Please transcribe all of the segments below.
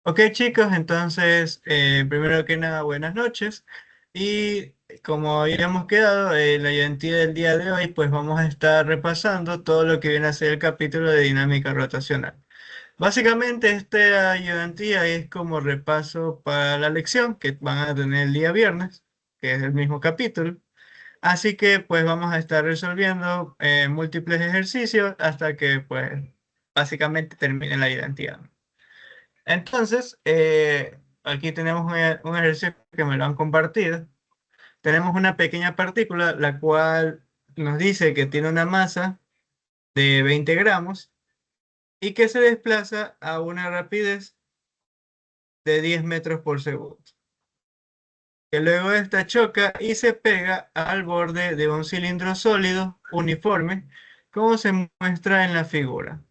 Ok chicos, entonces primero que nada buenas noches y como habíamos quedado la identidad del día de hoy pues vamos a estar repasando todo lo que viene a ser el capítulo de dinámica rotacional. Básicamente esta ayudantía es como repaso para la lección que van a tener el día viernes, que es el mismo capítulo, así que pues vamos a estar resolviendo múltiples ejercicios hasta que pues básicamente termine la identidad. Entonces, aquí tenemos un ejercicio que me lo han compartido. Tenemos una pequeña partícula, la cual nos dice que tiene una masa de 20 gramos y que se desplaza a una rapidez de 10 metros por segundo. Que luego esta choca y se pega al borde de un cilindro sólido uniforme, como se muestra en la figura.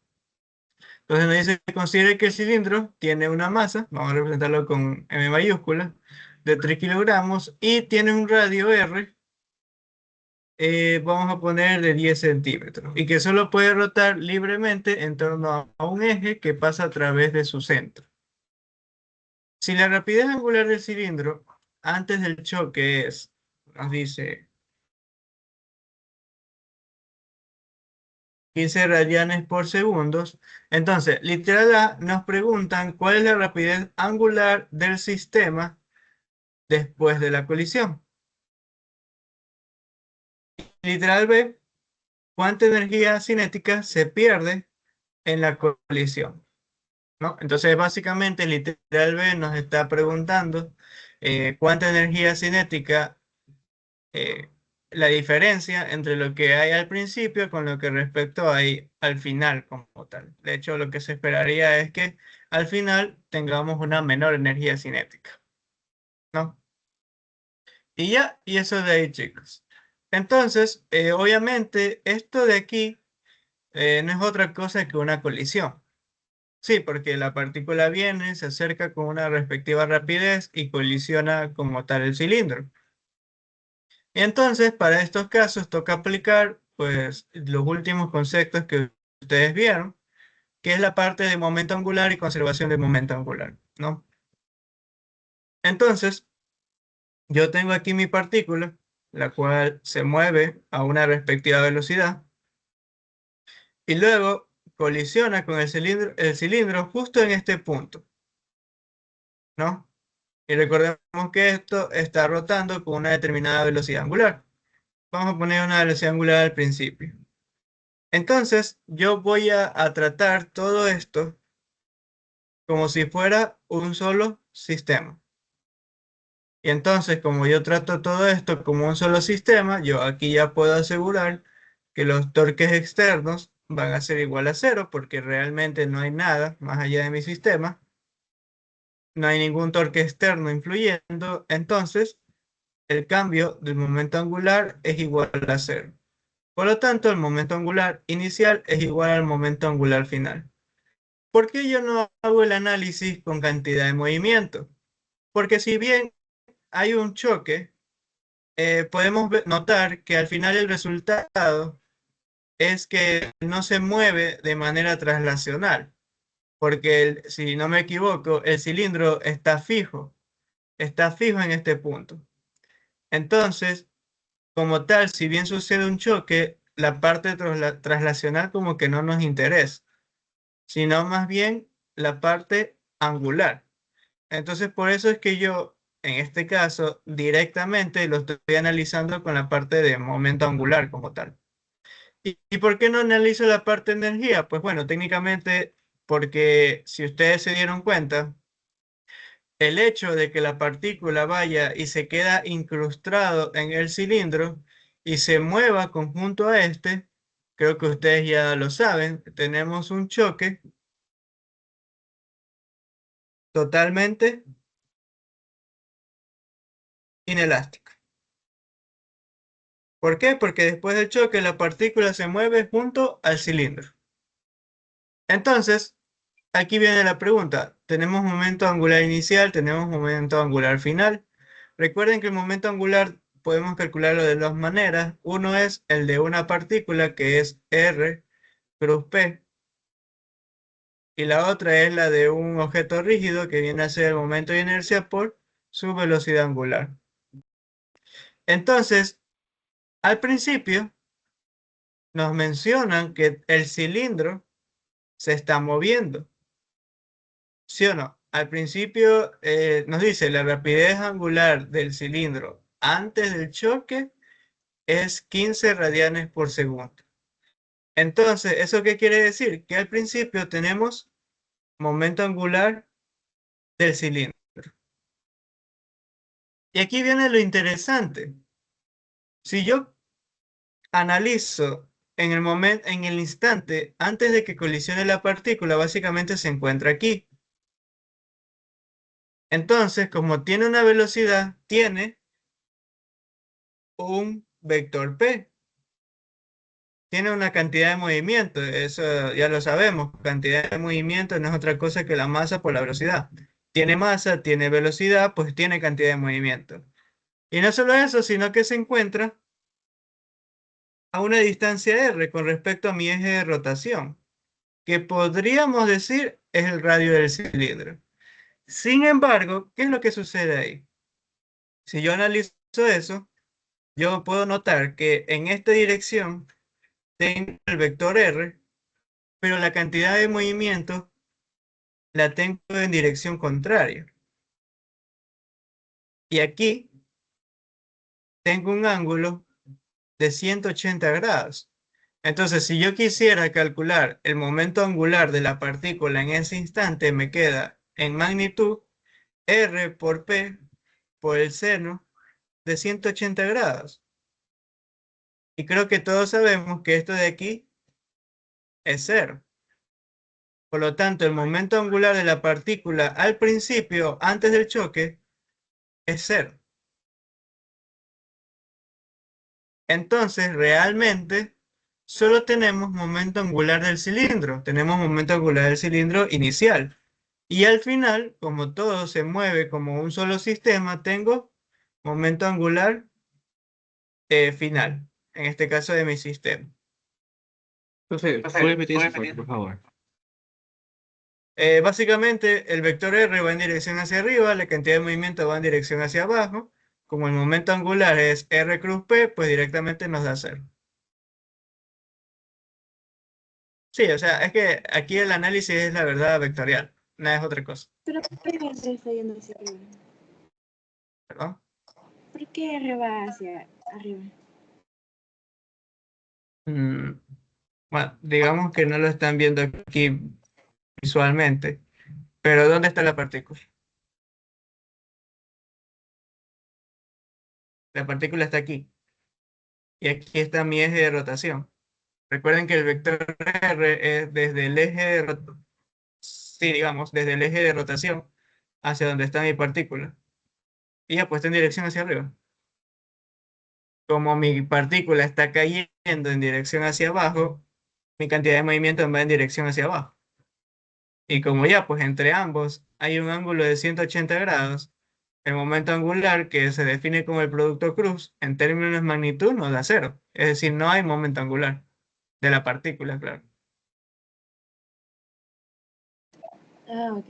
Entonces nos dice que considere que el cilindro tiene una masa, vamos a representarlo con M mayúscula, de 3 kilogramos y tiene un radio R, vamos a poner de 10 centímetros, y que solo puede rotar libremente en torno a un eje que pasa a través de su centro. Si la rapidez angular del cilindro antes del choque es, nos dice, 15 radianes por segundo, entonces, literal A nos preguntan cuál es la rapidez angular del sistema después de la colisión. Literal B, ¿cuánta energía cinética se pierde en la colisión? ¿No? Entonces, básicamente, literal B nos está preguntando cuánta energía cinética, eh, la diferencia entre lo que hay al principio con lo que respecto hay al final como tal. De hecho, lo que se esperaría es que al final tengamos una menor energía cinética, ¿no? Y ya, y eso de ahí, chicos. Entonces, obviamente, esto de aquí no es otra cosa que una colisión. Sí, porque la partícula viene, se acerca con una respectiva rapidez y colisiona como tal el cilindro. Y entonces, para estos casos, toca aplicar pues los últimos conceptos que ustedes vieron, que es la parte de momento angular y conservación de momento angular, ¿no? Entonces, yo tengo aquí mi partícula, la cual se mueve a una respectiva velocidad y luego colisiona con el cilindro justo en este punto, ¿no? Y recordemos que esto está rotando con una determinada velocidad angular. Vamos a poner una velocidad angular al principio. Entonces, yo voy a tratar todo esto como si fuera un solo sistema. Y entonces, como yo trato todo esto como un solo sistema, yo aquí ya puedo asegurar que los torques externos van a ser igual a cero, porque realmente no hay nada más allá de mi sistema. No hay ningún torque externo influyendo. Entonces, el cambio del momento angular es igual a cero. Por lo tanto, el momento angular inicial es igual al momento angular final. ¿Por qué yo no hago el análisis con cantidad de movimiento? Porque si bien hay un choque, podemos notar que al final el resultado es que no se mueve de manera traslacional, porque si no me equivoco, el cilindro está fijo en este punto. Entonces, como tal, si bien sucede un choque, la parte traslacional como que no nos interesa, sino más bien la parte angular. Entonces, por eso es que yo, en este caso, directamente lo estoy analizando con la parte de momento angular como tal. ¿Y por qué no analizo la parte de energía? Pues bueno, técnicamente, porque si ustedes se dieron cuenta, el hecho de que la partícula vaya y se queda incrustado en el cilindro y se mueva conjunto a este, creo que ustedes ya lo saben, tenemos un choque totalmente inelástico. ¿Por qué? Porque después del choque la partícula se mueve junto al cilindro. Entonces, aquí viene la pregunta. Tenemos momento angular inicial, tenemos momento angular final. Recuerden que el momento angular podemos calcularlo de dos maneras. Uno es el de una partícula que es R cruz P. y la otra es la de un objeto rígido que viene a ser el momento de inercia por su velocidad angular. Entonces, al principio nos mencionan que el cilindro se está moviendo, ¿sí o no? Al principio nos dice la rapidez angular del cilindro antes del choque es 15 radianes por segundo. Entonces, ¿eso qué quiere decir? Que al principio tenemos momento angular del cilindro. Y aquí viene lo interesante. Si yo analizo en el momento, en el instante antes de que colisione la partícula, básicamente se encuentra aquí. Entonces, como tiene una velocidad, tiene un vector P. Tiene una cantidad de movimiento, eso ya lo sabemos. Cantidad de movimiento no es otra cosa que la masa por la velocidad. Tiene masa, tiene velocidad, pues tiene cantidad de movimiento. Y no solo eso, sino que se encuentra a una distancia r con respecto a mi eje de rotación, que podríamos decir es el radio del cilindro. Sin embargo, ¿qué es lo que sucede ahí? Si yo analizo eso, yo puedo notar que en esta dirección tengo el vector r, pero la cantidad de movimiento la tengo en dirección contraria. Y aquí tengo un ángulo de 180 grados. Entonces, si yo quisiera calcular el momento angular de la partícula en ese instante, me queda en magnitud R por P por el seno de 180 grados. Y creo que todos sabemos que esto de aquí es cero. Por lo tanto, el momento angular de la partícula al principio, antes del choque, es cero. Entonces, realmente, solo tenemos momento angular del cilindro. Tenemos momento angular del cilindro inicial. Y al final, como todo se mueve como un solo sistema, tengo momento angular final. En este caso de mi sistema. Profe, ¿puede repetir esa parte, por favor? Básicamente, el vector R va en dirección hacia arriba, la cantidad de movimiento va en dirección hacia abajo. Como el momento angular es R cruz P, pues directamente nos da cero. Sí, o sea, es que aquí el análisis es la verdad vectorial, no es otra cosa. Pero ¿por qué R está yendo hacia arriba? ¿Perdón? ¿Por qué R va hacia arriba? Bueno, digamos que no lo están viendo aquí visualmente, pero ¿dónde está la partícula? La partícula está aquí, y aquí está mi eje de rotación. Recuerden que el vector R es desde el eje de rotación, sí, digamos, desde el eje de rotación hacia donde está mi partícula. Y ya puesta en dirección hacia arriba. Como mi partícula está cayendo en dirección hacia abajo, mi cantidad de movimiento va en dirección hacia abajo. Y como ya, pues entre ambos hay un ángulo de 180 grados, el momento angular que se define como el producto cruz, en términos de magnitud nos da cero. Es decir, no hay momento angular de la partícula, claro. Ah, ok.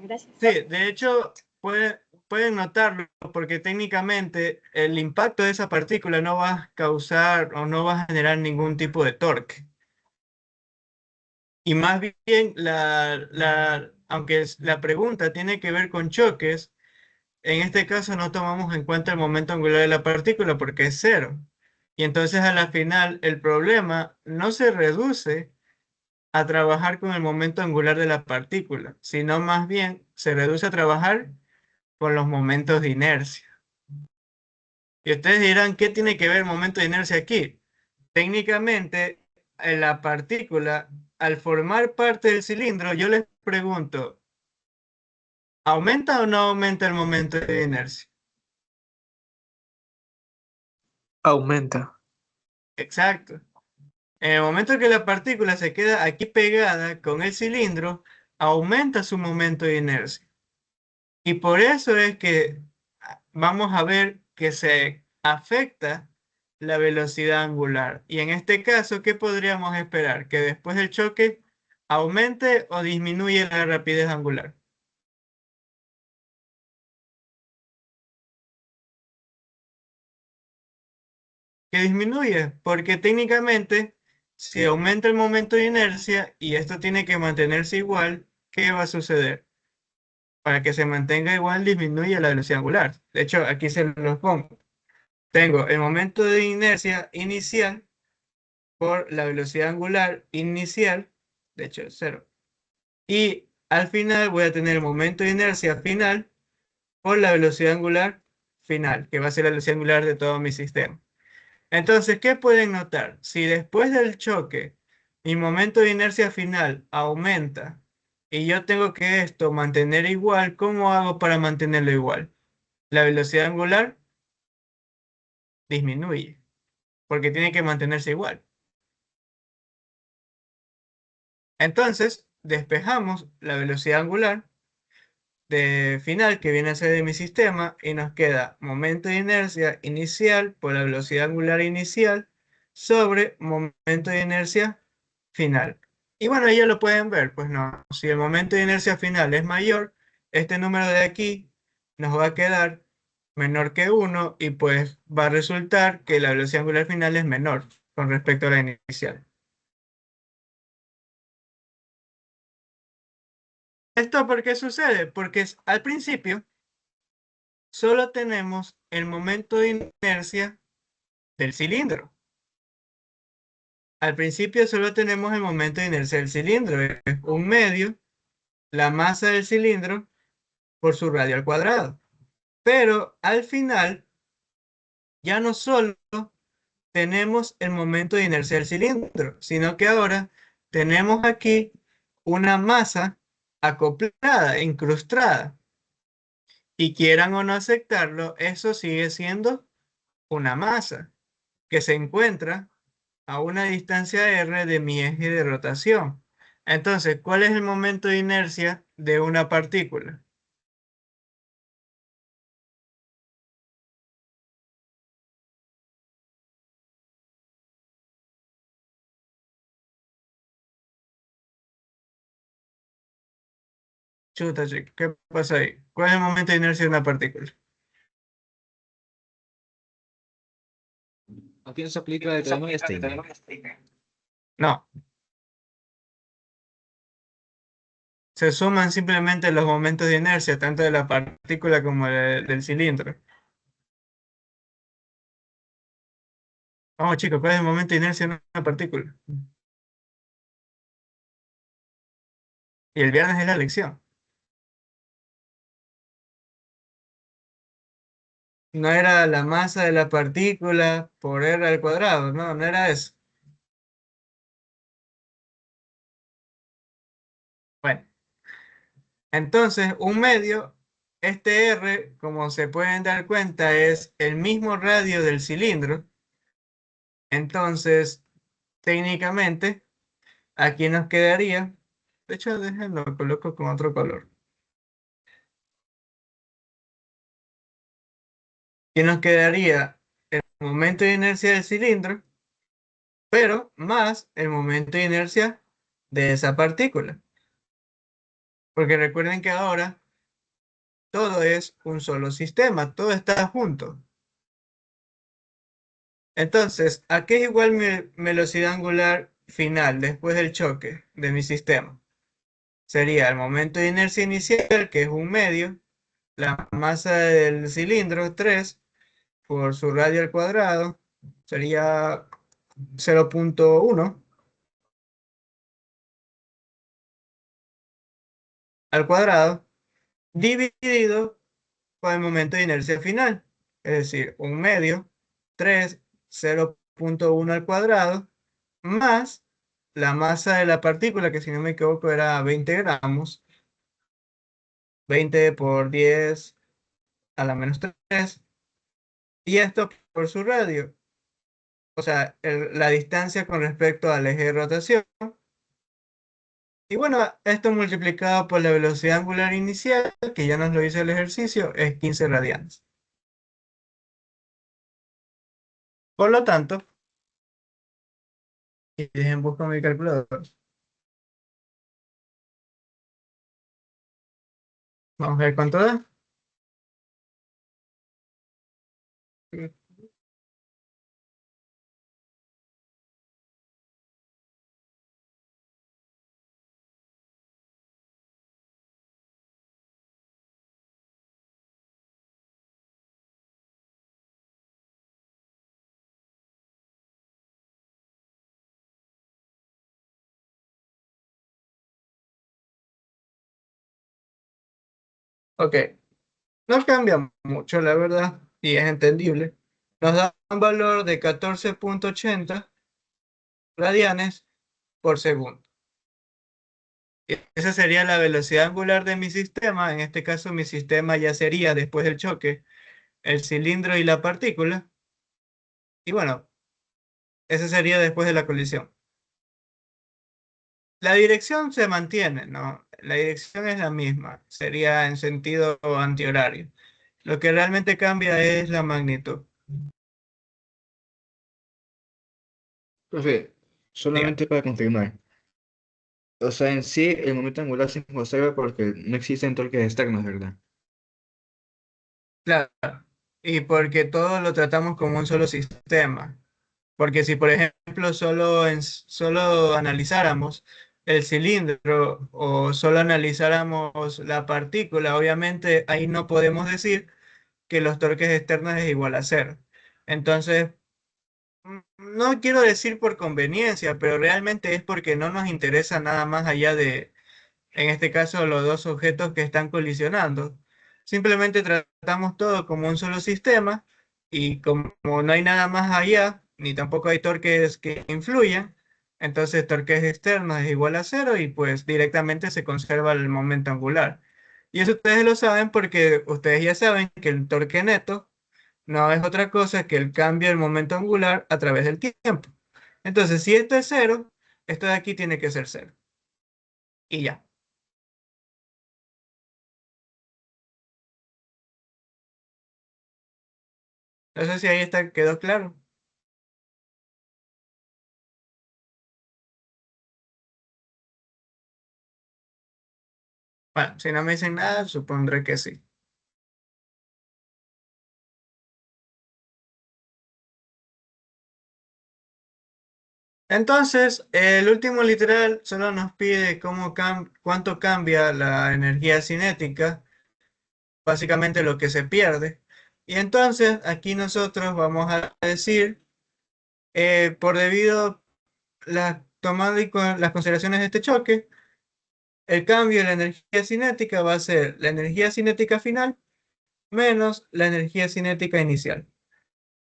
Gracias. Sí, de hecho, pueden notarlo porque técnicamente el impacto de esa partícula no va a causar o no va a generar ningún tipo de torque. Y más bien, aunque la pregunta tiene que ver con choques, en este caso no tomamos en cuenta el momento angular de la partícula porque es cero. Y entonces a la final el problema no se reduce a trabajar con el momento angular de la partícula, sino más bien se reduce a trabajar con los momentos de inercia. Y ustedes dirán, ¿qué tiene que ver el momento de inercia aquí? Técnicamente, en la partícula, al formar parte del cilindro, yo les pregunto, ¿aumenta o no aumenta el momento de inercia? Aumenta. Exacto. En el momento que la partícula se queda aquí pegada con el cilindro, aumenta su momento de inercia. Y por eso es que vamos a ver que se afecta la velocidad angular. Y en este caso, ¿qué podríamos esperar? Que después del choque ¿aumente o disminuye la rapidez angular? Que disminuye, porque técnicamente, si aumenta el momento de inercia y esto tiene que mantenerse igual, ¿qué va a suceder? Para que se mantenga igual, disminuye la velocidad angular. De hecho, aquí se los pongo. Tengo el momento de inercia inicial por la velocidad angular inicial, de hecho, cero. Y al final voy a tener el momento de inercia final por la velocidad angular final, que va a ser la velocidad angular de todo mi sistema. Entonces, ¿qué pueden notar? Si después del choque mi momento de inercia final aumenta y yo tengo que esto mantener igual, ¿cómo hago para mantenerlo igual? La velocidad angular disminuye porque tiene que mantenerse igual. Entonces, despejamos la velocidad angular de final que viene a ser de mi sistema y nos queda momento de inercia inicial por la velocidad angular inicial sobre momento de inercia final. Y bueno, ahí ya lo pueden ver, pues no, si el momento de inercia final es mayor, este número de aquí nos va a quedar menor que 1 y pues va a resultar que la velocidad angular final es menor con respecto a la inicial. ¿Esto por qué sucede? Porque al principio solo tenemos el momento de inercia del cilindro. Al principio solo tenemos el momento de inercia del cilindro, es un medio, la masa del cilindro por su radio al cuadrado. Pero al final ya no solo tenemos el momento de inercia del cilindro, sino que ahora tenemos aquí una masa acoplada, incrustada. Y quieran o no aceptarlo, eso sigue siendo una masa que se encuentra a una distancia r de mi eje de rotación. Entonces, ¿cuál es el momento de inercia de una partícula? Chuta, chico, ¿qué pasa ahí? ¿Cuál es el momento de inercia de una partícula? Aquí se aplica el teorema de Einstein. No, se suman simplemente los momentos de inercia, tanto de la partícula como del cilindro. Vamos, chicos, ¿cuál es el momento de inercia de una partícula? Y el viernes es la lección. No era la masa de la partícula por r al cuadrado, no, no era eso. Bueno, entonces un medio, este r, como se pueden dar cuenta, es el mismo radio del cilindro. Entonces, técnicamente, aquí nos quedaría, de hecho, déjenlo, coloco con otro color. Aquí nos quedaría el momento de inercia del cilindro, pero más el momento de inercia de esa partícula. Porque recuerden que ahora todo es un solo sistema, todo está junto. Entonces, ¿a qué es igual mi velocidad angular final después del choque de mi sistema? Sería el momento de inercia inicial, que es un medio, la masa del cilindro, 3 por su radio al cuadrado, sería 0,1 al cuadrado, dividido por el momento de inercia final, es decir, un medio, 3, 0,1 al cuadrado, más la masa de la partícula, que si no me equivoco era 20 gramos, 20 por 10 a la menos 3, y esto por su radio, o sea, la distancia con respecto al eje de rotación. Y bueno, esto multiplicado por la velocidad angular inicial, que ya nos lo hizo el ejercicio, es 15 radianes. Por lo tanto, y dejen buscar mi calculador. Vamos a ver cuánto da. Ok, no cambia mucho, la verdad, y es entendible. Nos da un valor de 14,80 radianes por segundo. Esa sería la velocidad angular de mi sistema. En este caso, mi sistema ya sería, después del choque, el cilindro y la partícula. Y bueno, ese sería después de la colisión. La dirección se mantiene, ¿no? La dirección es la misma. Sería en sentido antihorario. Lo que realmente cambia es la magnitud. Profe, Diga. solamente para confirmar. O sea, en sí, el momento angular se conserva porque no existen torques externos, ¿verdad? Claro. Y porque todo lo tratamos como un solo sistema. Porque si, por ejemplo, solo analizáramos el cilindro o solo analizáramos la partícula, obviamente ahí no podemos decir que los torques externos es igual a cero. Entonces, no quiero decir por conveniencia, pero realmente es porque no nos interesa nada más allá de, en este caso, los dos objetos que están colisionando. Simplemente tratamos todo como un solo sistema y como no hay nada más allá, ni tampoco hay torques que influyan, entonces torques externos es igual a cero y pues directamente se conserva el momento angular. Y eso ustedes lo saben porque ustedes ya saben que el torque neto no es otra cosa que el cambio del momento angular a través del tiempo. Entonces, si esto es cero, esto de aquí tiene que ser cero. Y ya. No sé si ahí está, quedó claro. Bueno, si no me dicen nada, supondré que sí. Entonces, el último literal solo nos pide cuánto cambia la energía cinética, básicamente lo que se pierde. Y entonces aquí nosotros vamos a decir, por debido tomando las consideraciones de este choque, el cambio de la energía cinética va a ser la energía cinética final menos la energía cinética inicial.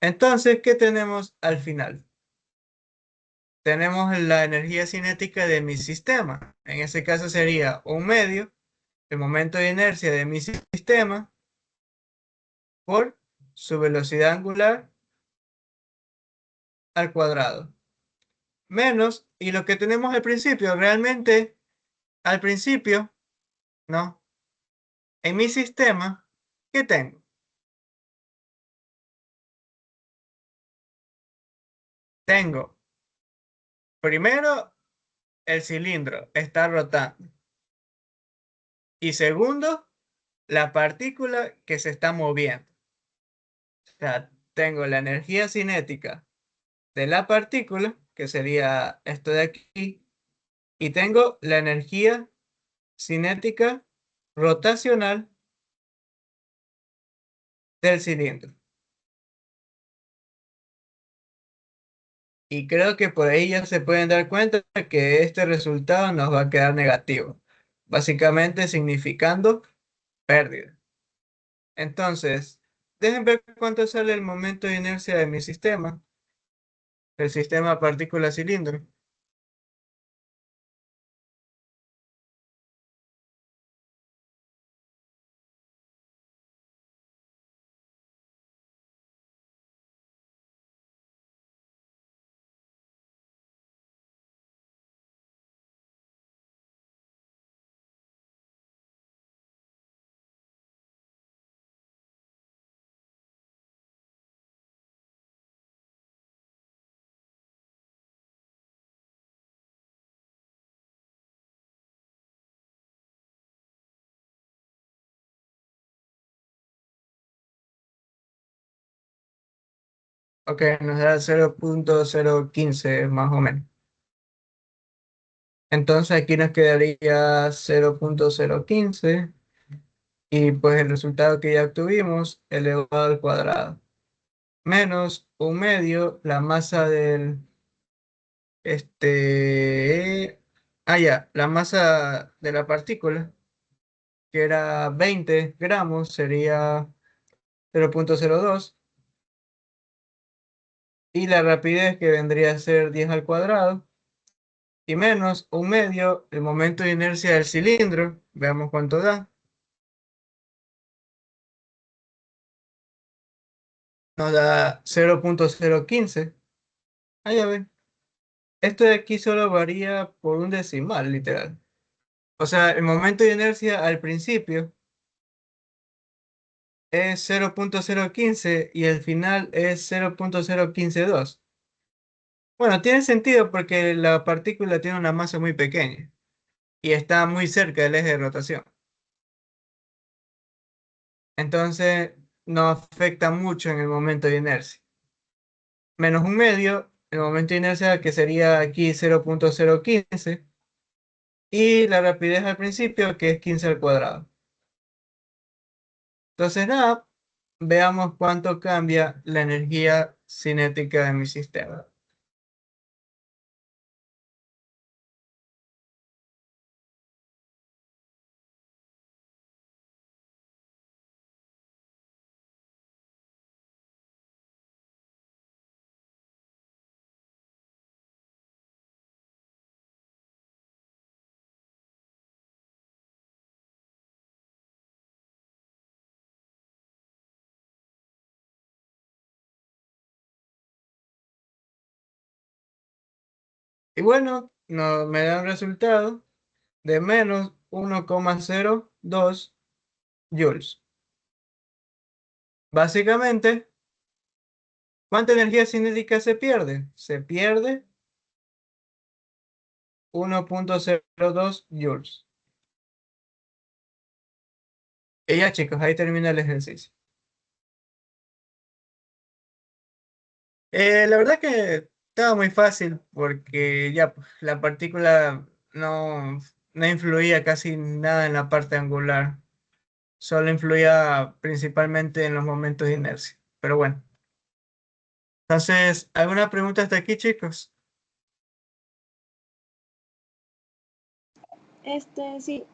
Entonces, ¿qué tenemos al final? Tenemos la energía cinética de mi sistema. En ese caso sería un medio, el momento de inercia de mi sistema, por su velocidad angular al cuadrado. Menos, y lo que tenemos al principio, realmente, al principio, ¿no? En mi sistema, ¿qué tengo? Tengo, primero, el cilindro está rotando. Y segundo, la partícula que se está moviendo. O sea, tengo la energía cinética de la partícula, que sería esto de aquí, y tengo la energía cinética rotacional del cilindro. Y creo que por ahí ya se pueden dar cuenta que este resultado nos va a quedar negativo, básicamente significando pérdida. Entonces, dejen ver cuánto sale el momento de inercia de mi sistema, el sistema partícula-cilindro. Ok, nos da 0.015 más o menos. Entonces aquí nos quedaría 0.015 y pues el resultado que ya obtuvimos elevado al cuadrado menos un medio la masa del la masa de la partícula que era 20 gramos sería 0.02 y la rapidez que vendría a ser 10 al cuadrado y menos un medio el momento de inercia del cilindro, veamos cuánto da, nos da 0.015. Ah, ya ven, esto de aquí solo varía por un decimal, literal. O sea, el momento de inercia al principio es 0.015 y el final es 0.0152. Bueno, tiene sentido porque la partícula tiene una masa muy pequeña y está muy cerca del eje de rotación. Entonces, no afecta mucho en el momento de inercia. Menos un medio, el momento de inercia que sería aquí 0.015 y la rapidez al principio que es 15 al cuadrado. Entonces, nada, veamos cuánto cambia la energía cinética de mi sistema. Y bueno, me da un resultado de menos 1,02 joules. Básicamente, ¿cuánta energía cinética se pierde? Se pierde 1,02 joules. Y ya, chicos, ahí termina el ejercicio. La verdad que estaba muy fácil porque ya pues, la partícula no influía casi nada en la parte angular. Solo influía principalmente en los momentos de inercia. Pero bueno. Entonces, ¿alguna pregunta hasta aquí, chicos? Sí,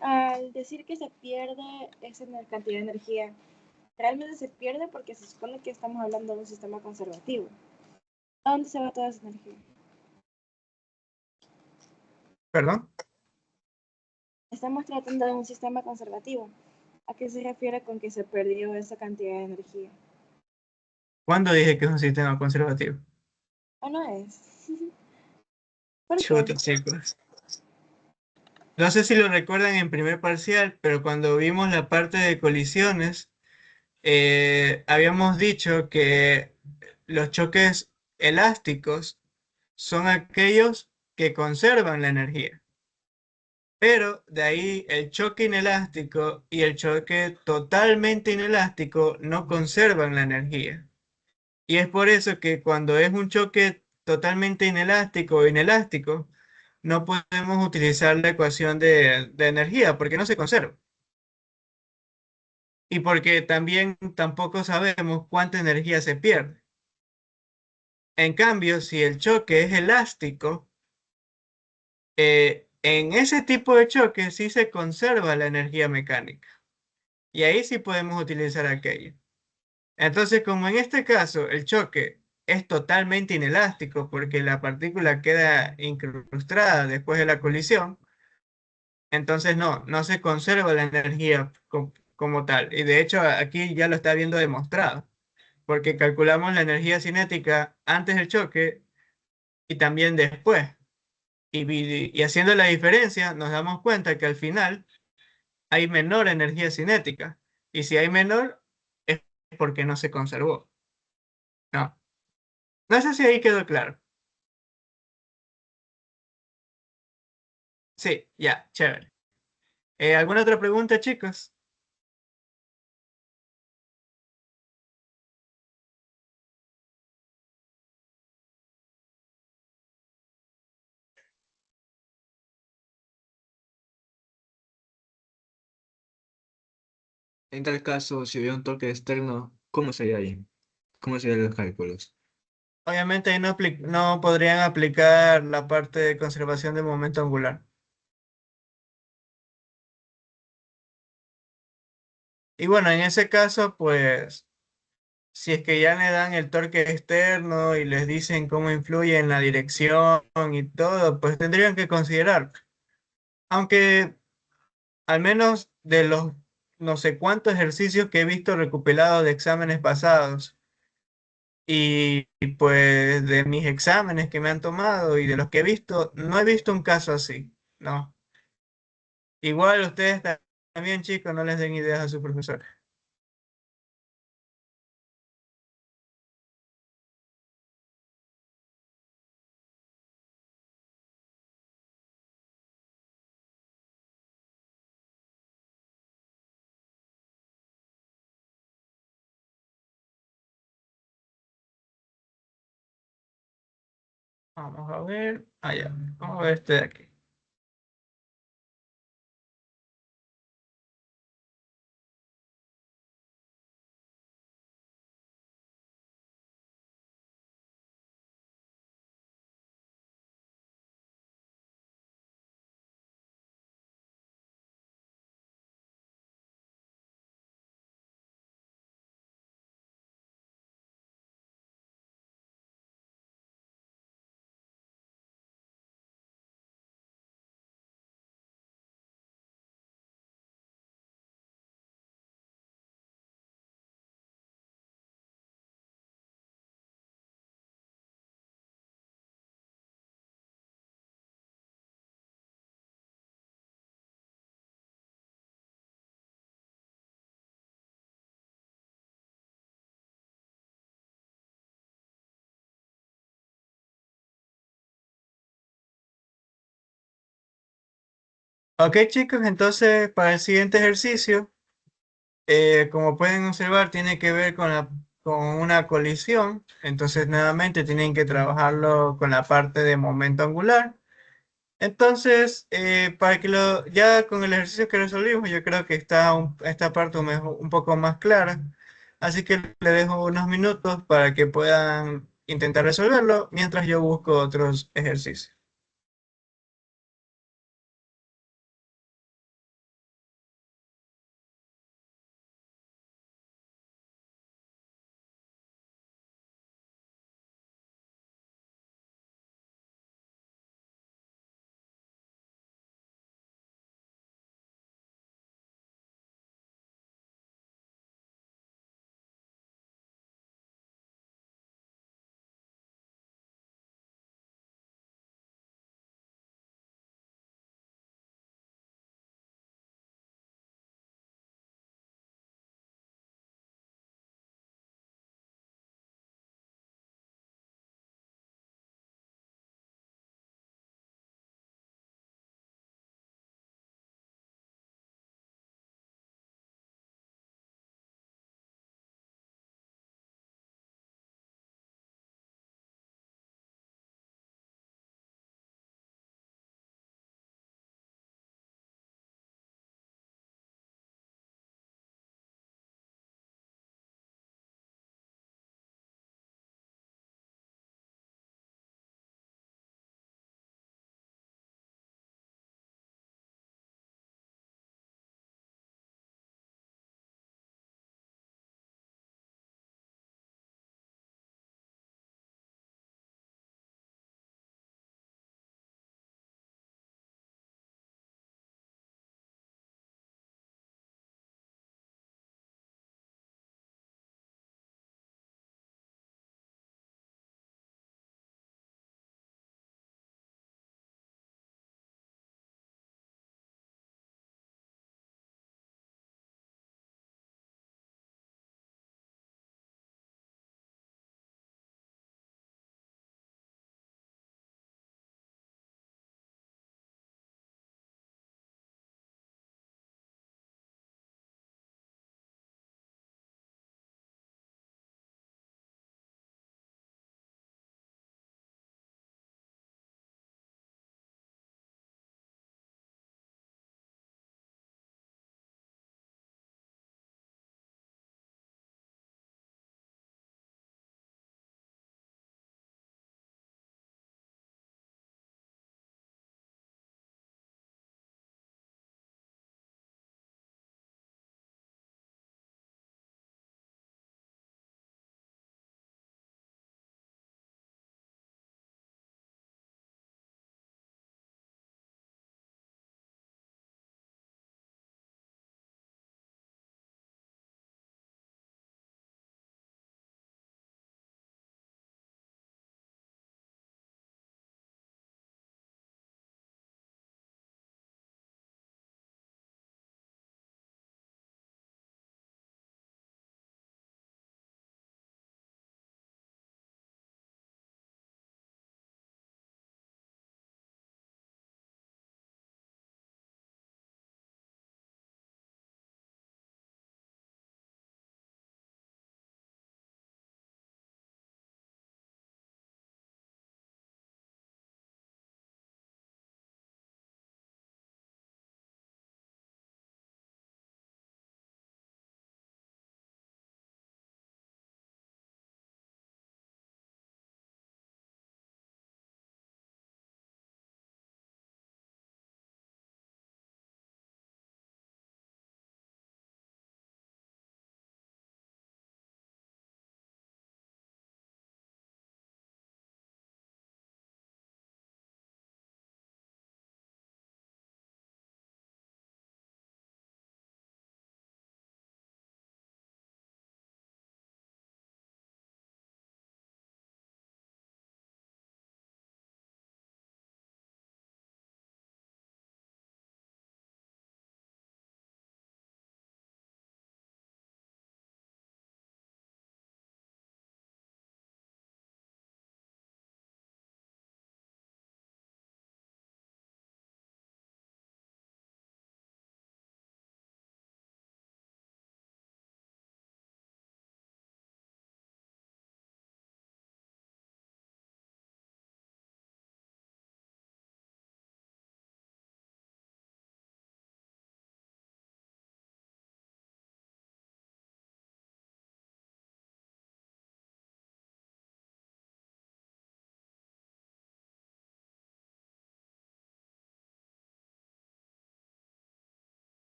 al decir que se pierde esa cantidad de energía, realmente se pierde porque se supone que estamos hablando de un sistema conservativo. ¿A dónde se va toda esa energía? ¿Perdón? Estamos tratando de un sistema conservativo. ¿A qué se refiere con que se perdió esa cantidad de energía? ¿Cuándo dije que es un sistema conservativo? ¿O no es? ¿Por qué? Chuta, chicos. No sé si lo recuerdan en primer parcial, pero cuando vimos la parte de colisiones, habíamos dicho que los choques elásticos son aquellos que conservan la energía. Pero de ahí el choque inelástico y el choque totalmente inelástico no conservan la energía. Y es por eso que cuando es un choque totalmente inelástico o inelástico, no podemos utilizar la ecuación de energía porque no se conserva. Y porque también tampoco sabemos cuánta energía se pierde. En cambio, si el choque es elástico, en ese tipo de choque sí se conserva la energía mecánica. Y ahí sí podemos utilizar aquello. Entonces, como en este caso el choque es totalmente inelástico porque la partícula queda incrustada después de la colisión, entonces no se conserva la energía como tal. Y de hecho aquí ya lo está viendo demostrado, porque calculamos la energía cinética antes del choque y también después. Y haciendo la diferencia nos damos cuenta que al final hay menor energía cinética. Y si hay menor es porque no se conservó. No. No sé si ahí quedó claro. Sí, ya, chévere. ¿Alguna otra pregunta, chicos? En tal caso, si hubiera un torque externo, ¿cómo sería ahí? ¿Cómo serían los cálculos? Obviamente ahí no podrían aplicar la parte de conservación de momento angular. Y bueno, en ese caso, pues, si es que ya le dan el torque externo y les dicen cómo influye en la dirección y todo, pues tendrían que considerar. Aunque al menos de los no sé cuántos ejercicios que he visto recopilados de exámenes pasados pues de mis exámenes que me han tomado y de los que he visto, no he visto un caso así, ¿no? Igual ustedes también, chicos, no les den ideas a sus profesores. Vamos a ver. Allá. Vamos a ver este de aquí. Ok, chicos, entonces para el siguiente ejercicio, como pueden observar, tiene que ver con una colisión. Entonces, nuevamente tienen que trabajarlo con la parte de momento angular. Entonces, para que ya con el ejercicio que resolvimos, yo creo que está esta parte un poco más clara. Así que le dejo unos minutos para que puedan intentar resolverlo mientras yo busco otros ejercicios.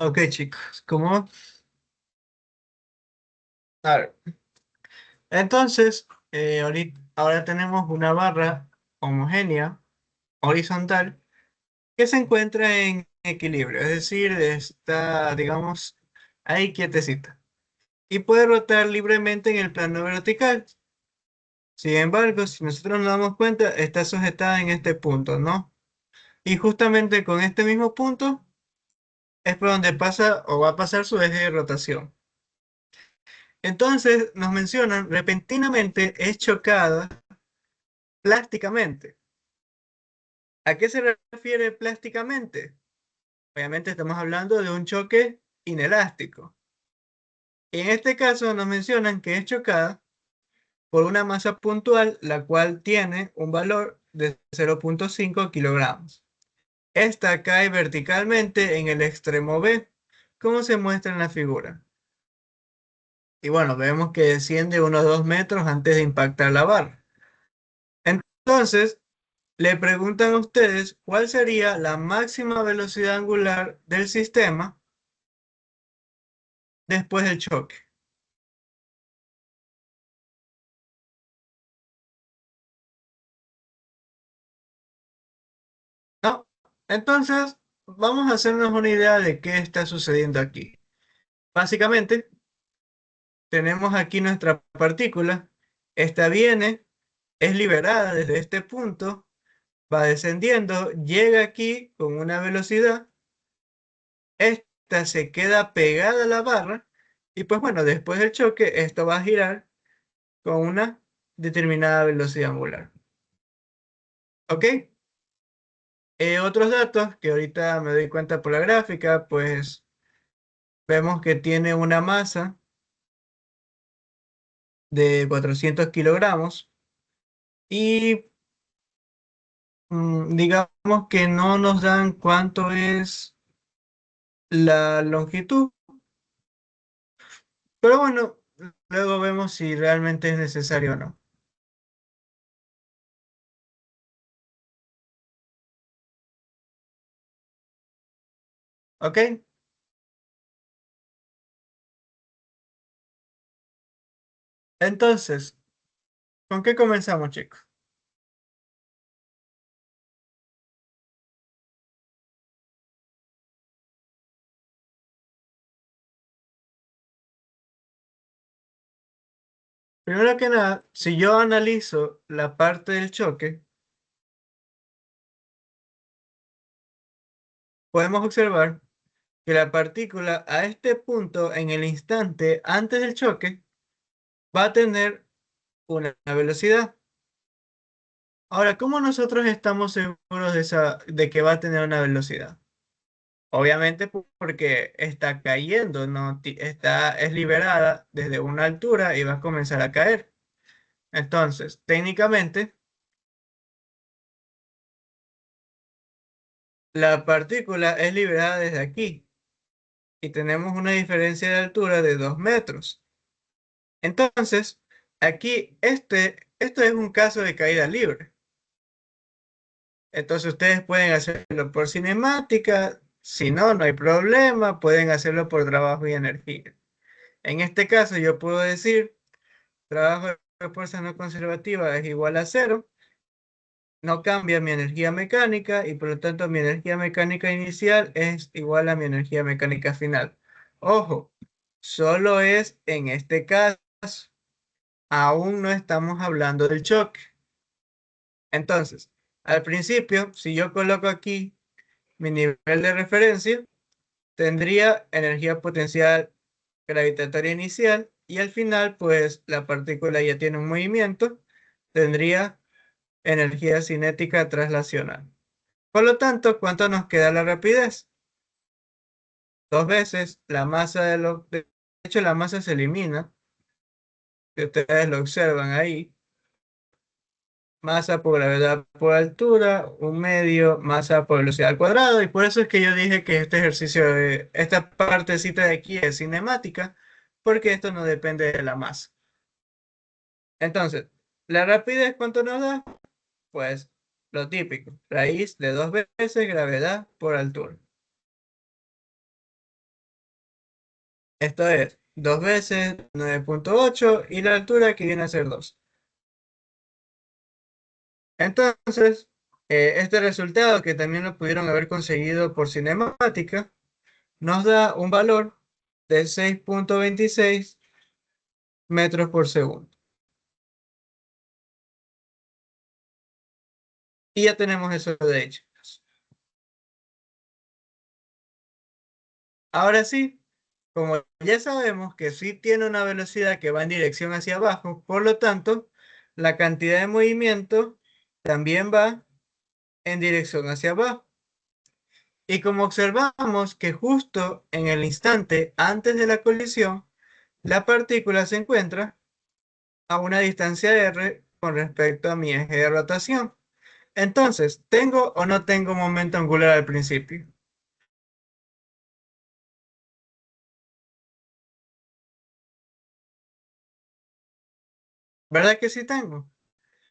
Ok, chicos, ¿cómo? A ver, entonces, ahora tenemos una barra homogénea, horizontal, que se encuentra en equilibrio, es decir, está, digamos, ahí quietecita. Y puede rotar libremente en el plano vertical. Sin embargo, si nosotros nos damos cuenta, está sujetada en este punto, ¿no? Y justamente con este mismo punto es por donde pasa o va a pasar su eje de rotación. Entonces nos mencionan, repentinamente es chocada plásticamente. ¿A qué se refiere plásticamente? Obviamente estamos hablando de un choque inelástico. Y en este caso nos mencionan que es chocada por una masa puntual, la cual tiene un valor de 0,5 kilogramos. Esta cae verticalmente en el extremo B, como se muestra en la figura. Y bueno, vemos que desciende unos 2 metros antes de impactar la barra. Entonces, le preguntan a ustedes cuál sería la máxima velocidad angular del sistema después del choque. ¿No? Entonces, vamos a hacernos una idea de qué está sucediendo aquí. Básicamente, tenemos aquí nuestra partícula. Esta viene, es liberada desde este punto, va descendiendo, llega aquí con una velocidad. Esta se queda pegada a la barra y pues bueno, después del choque, esto va a girar con una determinada velocidad angular. ¿Ok? Otros datos que ahorita me doy cuenta por la gráfica, pues vemos que tiene una masa de 400 kilogramos y digamos que no nos dan cuánto es la longitud, pero bueno, luego vemos si realmente es necesario o no. ¿Ok? Entonces, ¿con qué comenzamos, chicos? Primero que nada, si yo analizo la parte del choque, podemos observar que la partícula a este punto, en el instante antes del choque, va a tener una velocidad. Ahora, ¿cómo nosotros estamos seguros de que va a tener una velocidad? Obviamente porque está cayendo, ¿no? Es liberada desde una altura y va a comenzar a caer. Entonces, técnicamente, la partícula es liberada desde aquí y tenemos una diferencia de altura de 2 metros. Entonces, aquí, esto es un caso de caída libre. Entonces, ustedes pueden hacerlo por cinemática, si no, no hay problema, pueden hacerlo por trabajo y energía. En este caso, yo puedo decir, trabajo de fuerza no conservativa es igual a cero, no cambia mi energía mecánica y por lo tanto mi energía mecánica inicial es igual a mi energía mecánica final. Ojo, solo es en este caso, aún no estamos hablando del choque. Entonces, al principio, si yo coloco aquí mi nivel de referencia, tendría energía potencial gravitatoria inicial y al final, pues la partícula ya tiene un movimiento, tendría energía cinética traslacional. Por lo tanto, ¿cuánto nos queda la rapidez? Dos veces la masa de hecho, la masa se elimina, si ustedes lo observan ahí. Masa por gravedad por altura, un medio, masa por velocidad al cuadrado, y por eso es que yo dije que este ejercicio esta partecita de aquí es cinemática, porque esto no depende de la masa. Entonces, ¿la rapidez cuánto nos da? Pues lo típico, raíz de 2 veces gravedad por altura. Esto es 2 veces 9.8 y la altura que viene a ser 2. Entonces, este resultado, que también lo pudieron haber conseguido por cinemática, nos da un valor de 6.26 metros por segundo. Y ya tenemos eso de hecho. Ahora sí, como ya sabemos que sí tiene una velocidad que va en dirección hacia abajo, por lo tanto, la cantidad de movimiento también va en dirección hacia abajo. Y como observamos que justo en el instante antes de la colisión, la partícula se encuentra a una distancia r con respecto a mi eje de rotación. Entonces, ¿tengo o no tengo momento angular al principio? ¿Verdad que sí tengo?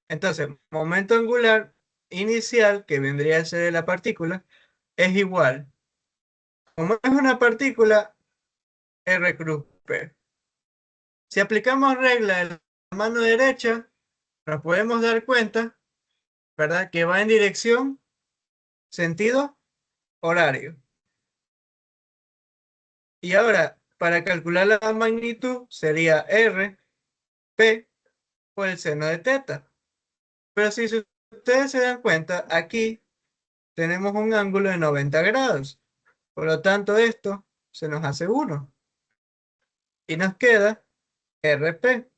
Entonces, momento angular inicial, que vendría a ser de la partícula, es igual. Como es una partícula, r cruz p. Si aplicamos regla de la mano derecha, nos podemos dar cuenta, ¿verdad?, que va en dirección, sentido, horario. Y ahora, para calcular la magnitud, sería r, p, por el seno de teta. Pero si ustedes se dan cuenta, aquí tenemos un ángulo de 90 grados. Por lo tanto, esto se nos hace 1. Y nos queda RP.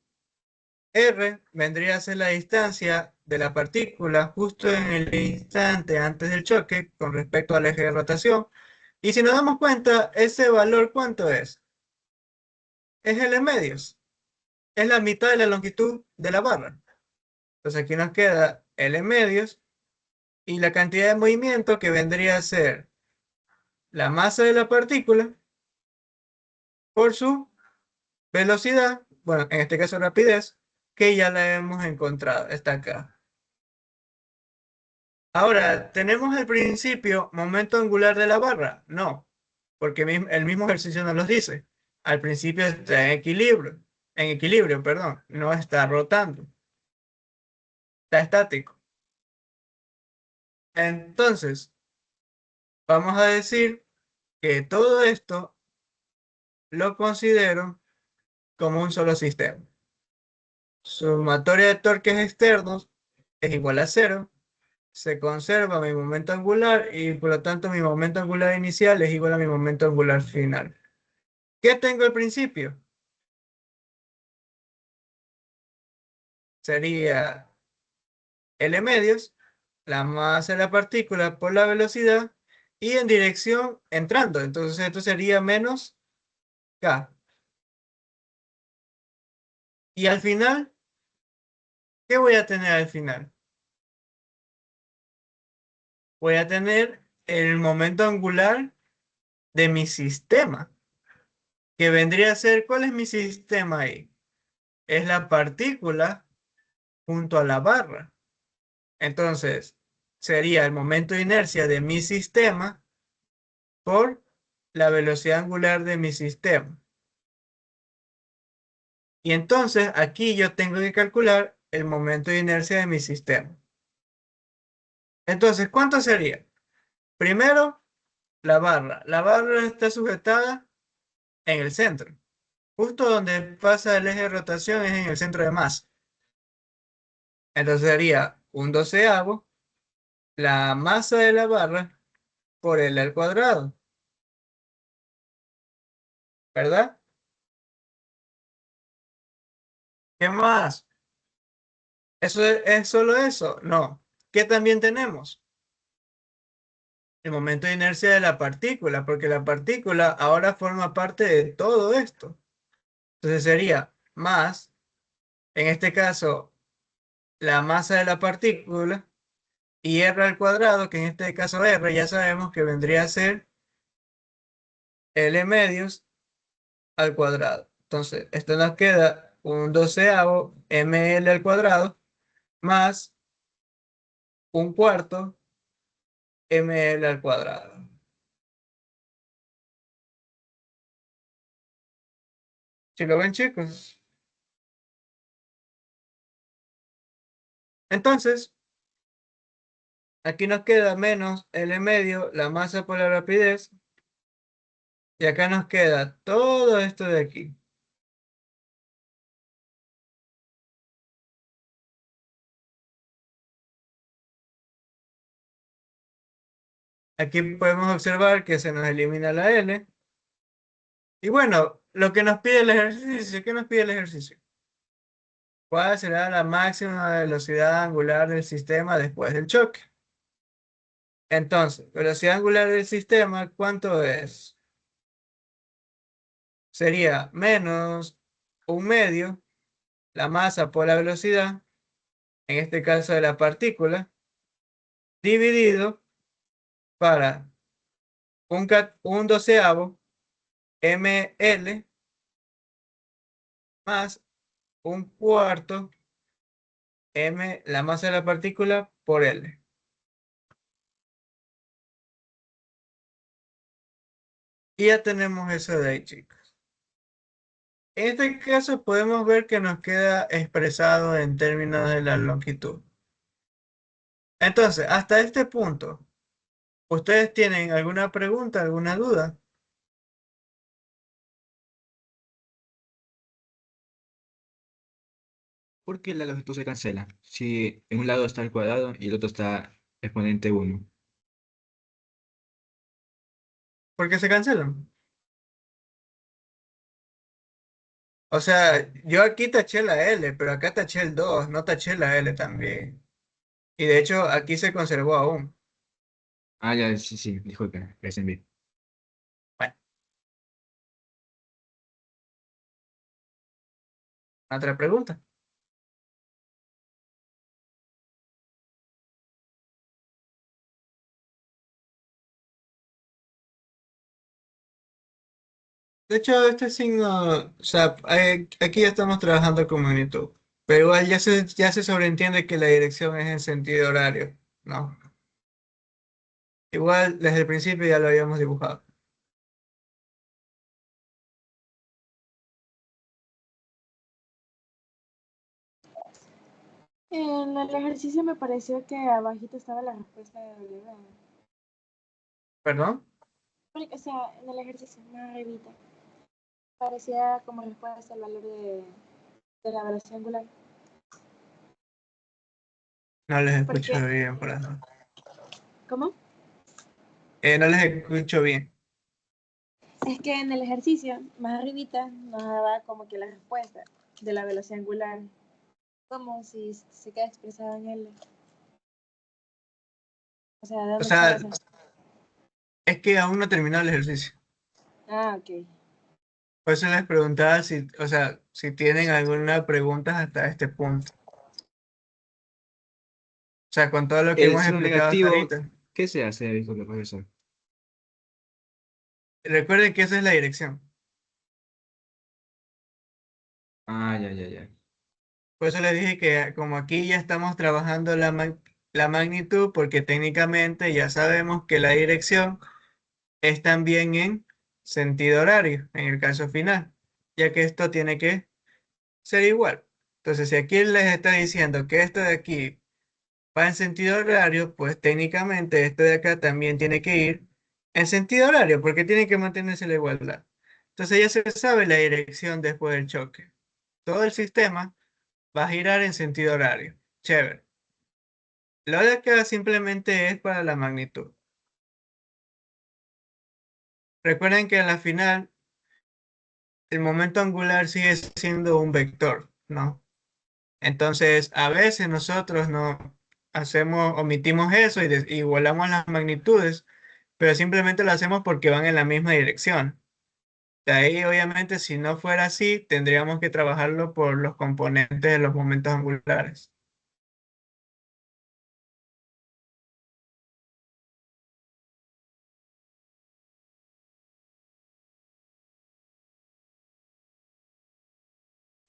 R vendría a ser la distancia de la partícula justo en el instante antes del choque con respecto al eje de rotación. Y si nos damos cuenta, ese valor, ¿cuánto es? Es L medios. Es la mitad de la longitud de la barra. Entonces aquí nos queda L medios y la cantidad de movimiento, que vendría a ser la masa de la partícula por su velocidad, bueno, en este caso rapidez, que ya la hemos encontrado, está acá. Ahora, ¿tenemos el principio momento angular de la barra? No, porque el mismo ejercicio nos lo dice. Al principio está en equilibrio, perdón, no está rotando, está estático. Entonces, vamos a decir que todo esto lo considero como un solo sistema. Sumatoria de torques externos es igual a cero. Se conserva mi momento angular y por lo tanto mi momento angular inicial es igual a mi momento angular final. ¿Qué tengo al principio? Sería L medios, la masa de la partícula por la velocidad y en dirección entrando. Entonces esto sería menos K. Y al final, ¿qué voy a tener al final? Voy a tener el momento angular de mi sistema, que vendría a ser, ¿cuál es mi sistema ahí? Es la partícula junto a la barra. Entonces, sería el momento de inercia de mi sistema por la velocidad angular de mi sistema. Y entonces aquí yo tengo que calcular el momento de inercia de mi sistema. Entonces, ¿cuánto sería? Primero, la barra. La barra está sujetada en el centro. Justo donde pasa el eje de rotación es en el centro de masa. Entonces sería un doceavo la masa de la barra por L al cuadrado, ¿verdad? ¿Qué más? ¿Eso es solo eso? No. ¿Qué también tenemos? El momento de inercia de la partícula, porque la partícula ahora forma parte de todo esto. Entonces sería más, en este caso, la masa de la partícula y r al cuadrado, que en este caso r ya sabemos que vendría a ser L medios al cuadrado. Entonces, esto nos queda un doceavo ml al cuadrado más un cuarto ml al cuadrado. Si lo ven, chicos. Entonces, aquí nos queda menos L medio, la masa por la rapidez. Y acá nos queda todo esto de aquí. Aquí podemos observar que se nos elimina la L. Y bueno, lo que nos pide el ejercicio, ¿qué nos pide el ejercicio? ¿Cuál será la máxima velocidad angular del sistema después del choque? Entonces, velocidad angular del sistema, ¿cuánto es? Sería menos un medio, la masa por la velocidad, en este caso de la partícula, dividido para un doceavo ml más un cuarto m, la masa de la partícula, por L. Y ya tenemos eso de ahí, chicos. En este caso podemos ver que nos queda expresado en términos de la longitud. Entonces, hasta este punto, ¿ustedes tienen alguna pregunta, alguna duda? ¿Por qué la longitud se cancela? Si en un lado está el cuadrado y el otro está exponente 1. ¿Por qué se cancelan? O sea, yo aquí taché la L, pero acá taché el 2, no taché la L también. Y de hecho, aquí se conservó aún. Ah, ya, sí, sí, disculpen, les envié. Bueno, otra pregunta. De hecho, este signo, o sea, aquí ya estamos trabajando con magnitud. Pero igual ya se sobreentiende que la dirección es en sentido horario, ¿no? Igual desde el principio ya lo habíamos dibujado. En el ejercicio me pareció que abajito estaba la respuesta de W. ¿Perdón? O sea, en el ejercicio más arribita parecía como respuesta el valor de la velocidad angular. No les escucho Porque, bien por eso. ¿cómo? No les escucho bien. Es que en el ejercicio más arribita nos daba como que la respuesta de la velocidad angular, como si se queda expresado en L. O sea, ¿de O dónde estaba sea, esa? es que aún no terminó el ejercicio. Ah, ok. Por eso les preguntaba si, o sea, si tienen alguna pregunta hasta este punto. O sea, con todo lo que El hemos signo explicado hasta negativo, ahorita. ¿qué se hace? Disculpe, profesor. Recuerden que esa es la dirección. Ah, ya, ya, ya. Por eso les dije que como aquí ya estamos trabajando la magnitud, porque técnicamente ya sabemos que la dirección es también en sentido horario, en el caso final, ya que esto tiene que ser igual. Entonces, si aquí les está diciendo que esto de aquí va en sentido horario, pues técnicamente esto de acá también tiene que ir en sentido horario, porque tiene que mantenerse la igualdad. Entonces ya se sabe la dirección después del choque. Todo el sistema va a girar en sentido horario. Chévere. Lo de acá simplemente es para la magnitud. Recuerden que en la final el momento angular sigue siendo un vector, ¿no? Entonces, a veces nosotros no omitimos eso y igualamos las magnitudes, pero simplemente lo hacemos porque van en la misma dirección. De ahí, obviamente, si no fuera así, tendríamos que trabajarlo por los componentes de los momentos angulares.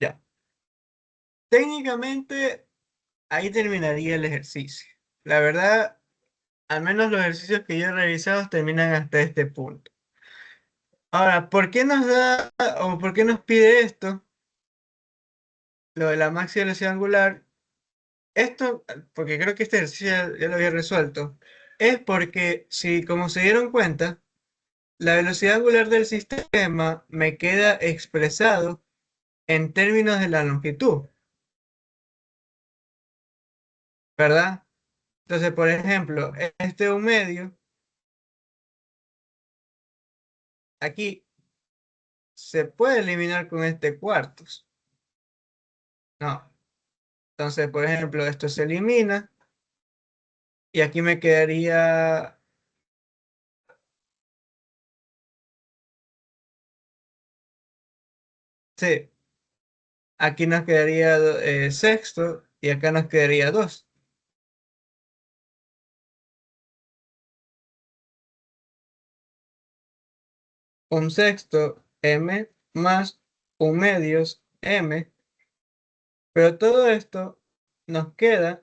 Ya. Técnicamente, ahí terminaría el ejercicio. La verdad, al menos los ejercicios que yo he realizado terminan hasta este punto. Ahora, ¿por qué nos da o por qué nos pide esto? Lo de la máxima velocidad angular. Esto, porque creo que este ejercicio ya lo había resuelto, es porque si, como se dieron cuenta, la velocidad angular del sistema me queda expresado en términos de la longitud, ¿verdad? Entonces, por ejemplo, este un medio, aquí se puede eliminar con este cuartos. No. Entonces, por ejemplo, esto se elimina y aquí me quedaría, sí, aquí nos quedaría sexto y acá nos quedaría 2. Un sexto m más un medios m, pero todo esto nos queda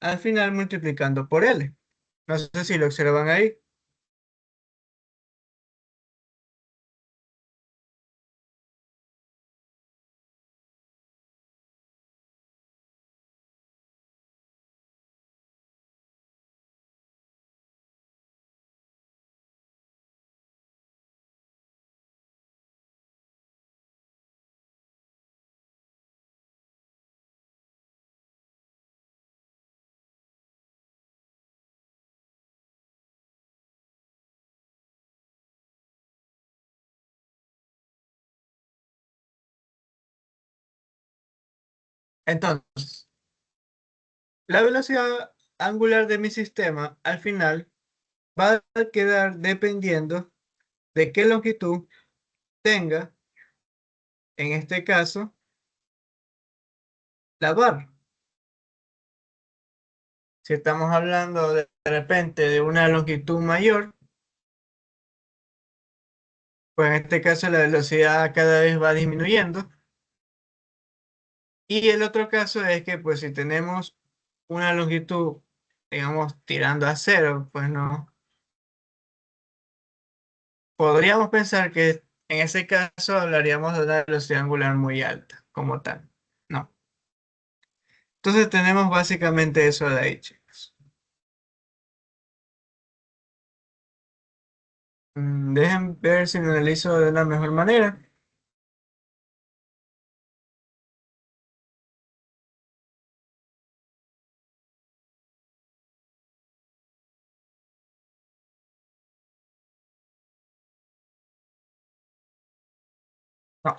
al final multiplicando por L. No sé si lo observan ahí. Entonces, la velocidad angular de mi sistema al final va a quedar dependiendo de qué longitud tenga, en este caso, la barra. Si estamos hablando de repente de una longitud mayor, pues en este caso la velocidad cada vez va disminuyendo. Y el otro caso es que pues si tenemos una longitud, digamos, tirando a cero, pues no. Podríamos pensar que en ese caso hablaríamos de una velocidad angular muy alta, como tal. No. Entonces tenemos básicamente eso de ahí, chicos. Dejen ver si lo analizo de una mejor manera. No.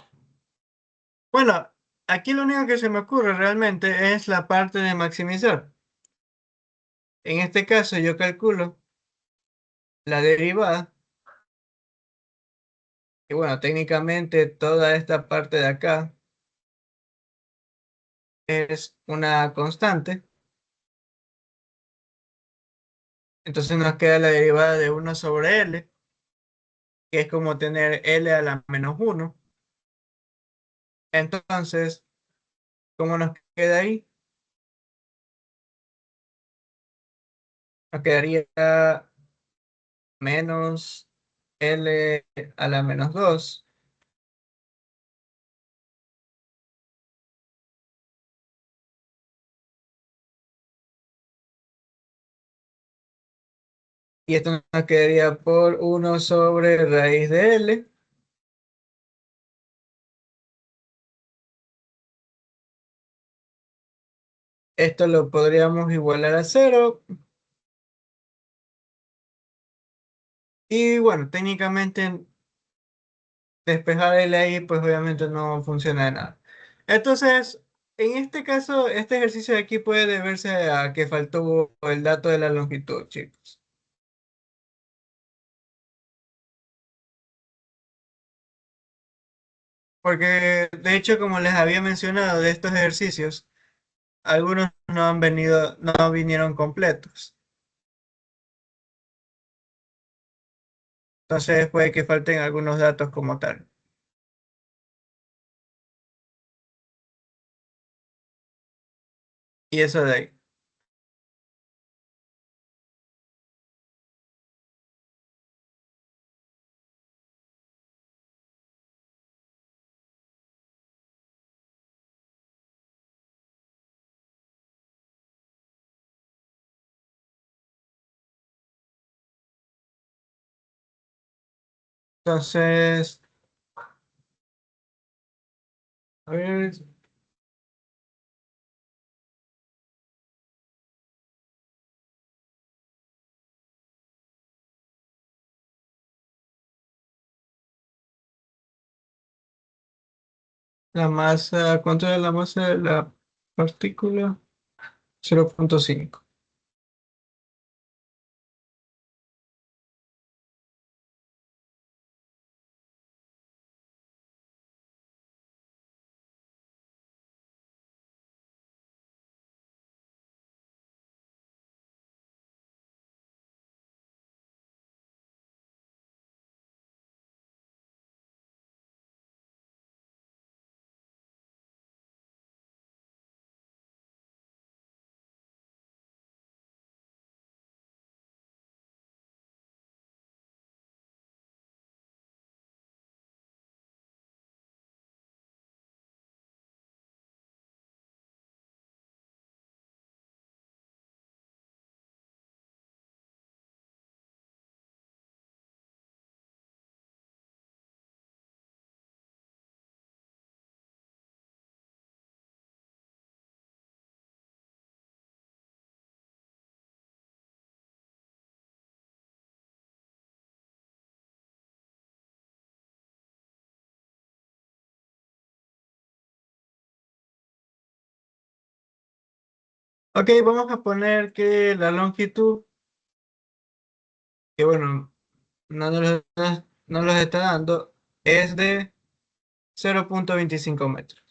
Bueno, aquí lo único que se me ocurre realmente es la parte de maximizar. En este caso yo calculo la derivada y bueno, técnicamente toda esta parte de acá es una constante. Entonces nos queda la derivada de 1 sobre L, que es como tener L a la menos 1. Entonces, ¿cómo nos queda ahí? Nos quedaría menos L a la menos 2. Y esto nos quedaría por 1 sobre raíz de L. Esto lo podríamos igualar a 0. Y bueno, técnicamente despejar L ahí, pues obviamente no funciona de nada. Entonces, en este caso, este ejercicio de aquí puede deberse a que faltó el dato de la longitud, chicos. Porque, de hecho, como les había mencionado de estos ejercicios, algunos no han venido, no vinieron completos. Entonces puede que falten algunos datos como tal. Y eso de ahí. Entonces, a ver, la masa, ¿cuánto es la masa de la partícula? 0,5. Ok, vamos a poner que la longitud, que bueno, no los está dando, es de 0,25 metros.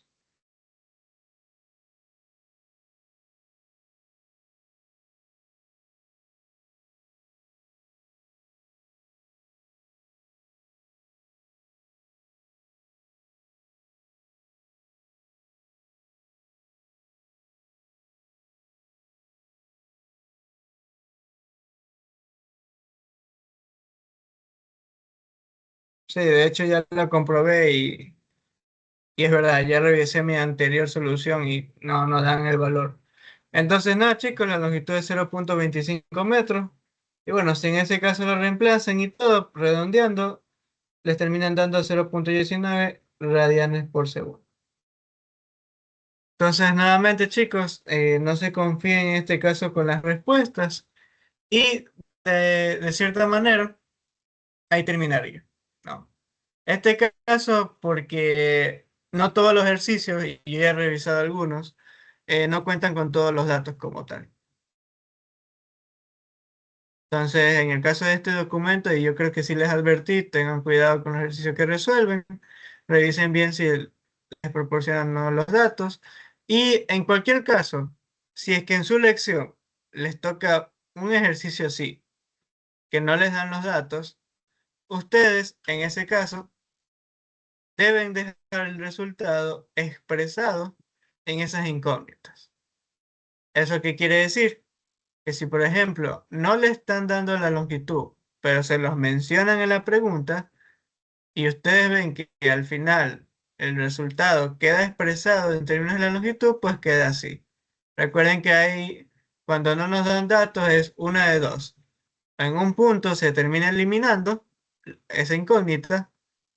Sí, de hecho ya la comprobé y es verdad, ya revisé mi anterior solución y no dan el valor. Entonces, nada, chicos, la longitud es 0,25 metros. Y bueno, si en ese caso lo reemplazan y todo, redondeando, les terminan dando 0,19 radianes por segundo. Entonces, nuevamente, chicos, no se confíen en este caso con las respuestas. Y de cierta manera, ahí terminaría. ¿No? Este caso, porque no todos los ejercicios, y yo he revisado algunos, no cuentan con todos los datos como tal. Entonces, en el caso de este documento, y yo creo que sí les advertí, tengan cuidado con los ejercicios que resuelven, revisen bien si les proporcionan o no los datos. Y en cualquier caso, si es que en su lección les toca un ejercicio así, que no les dan los datos, ustedes, en ese caso, deben dejar el resultado expresado en esas incógnitas. ¿Eso qué quiere decir? Que si, por ejemplo, no le están dando la longitud, pero se los mencionan en la pregunta y ustedes ven que al final el resultado queda expresado en términos de la longitud, pues queda así. Recuerden que ahí, cuando no nos dan datos, es una de dos. En un punto se termina eliminando esa incógnita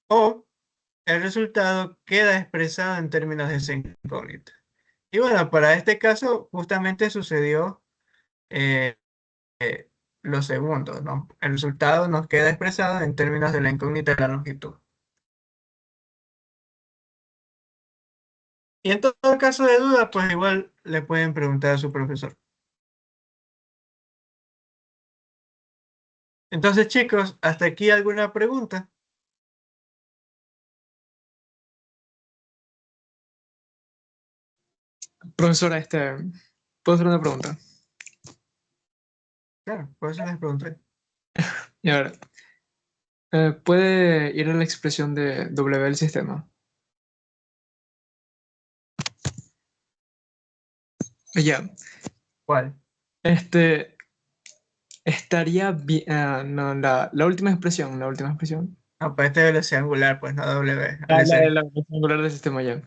o el resultado queda expresado en términos de esa incógnita. Y bueno, para este caso justamente sucedió eh, lo segundo, ¿no? El resultado nos queda expresado en términos de la incógnita de la longitud. Y en todo caso de duda, pues igual le pueden preguntar a su profesor. Entonces, chicos, ¿hasta aquí alguna pregunta? Profesora, ¿puedo hacer una pregunta? Claro, por eso les pregunté. Y a ver, ¿puede ir a la expresión de W del sistema? Ya, ¿Cuál? este, estaría bien, no, la última expresión, la última expresión. No, pues este es velocidad angular, pues no W, La LC. velocidad angular del sistema ya.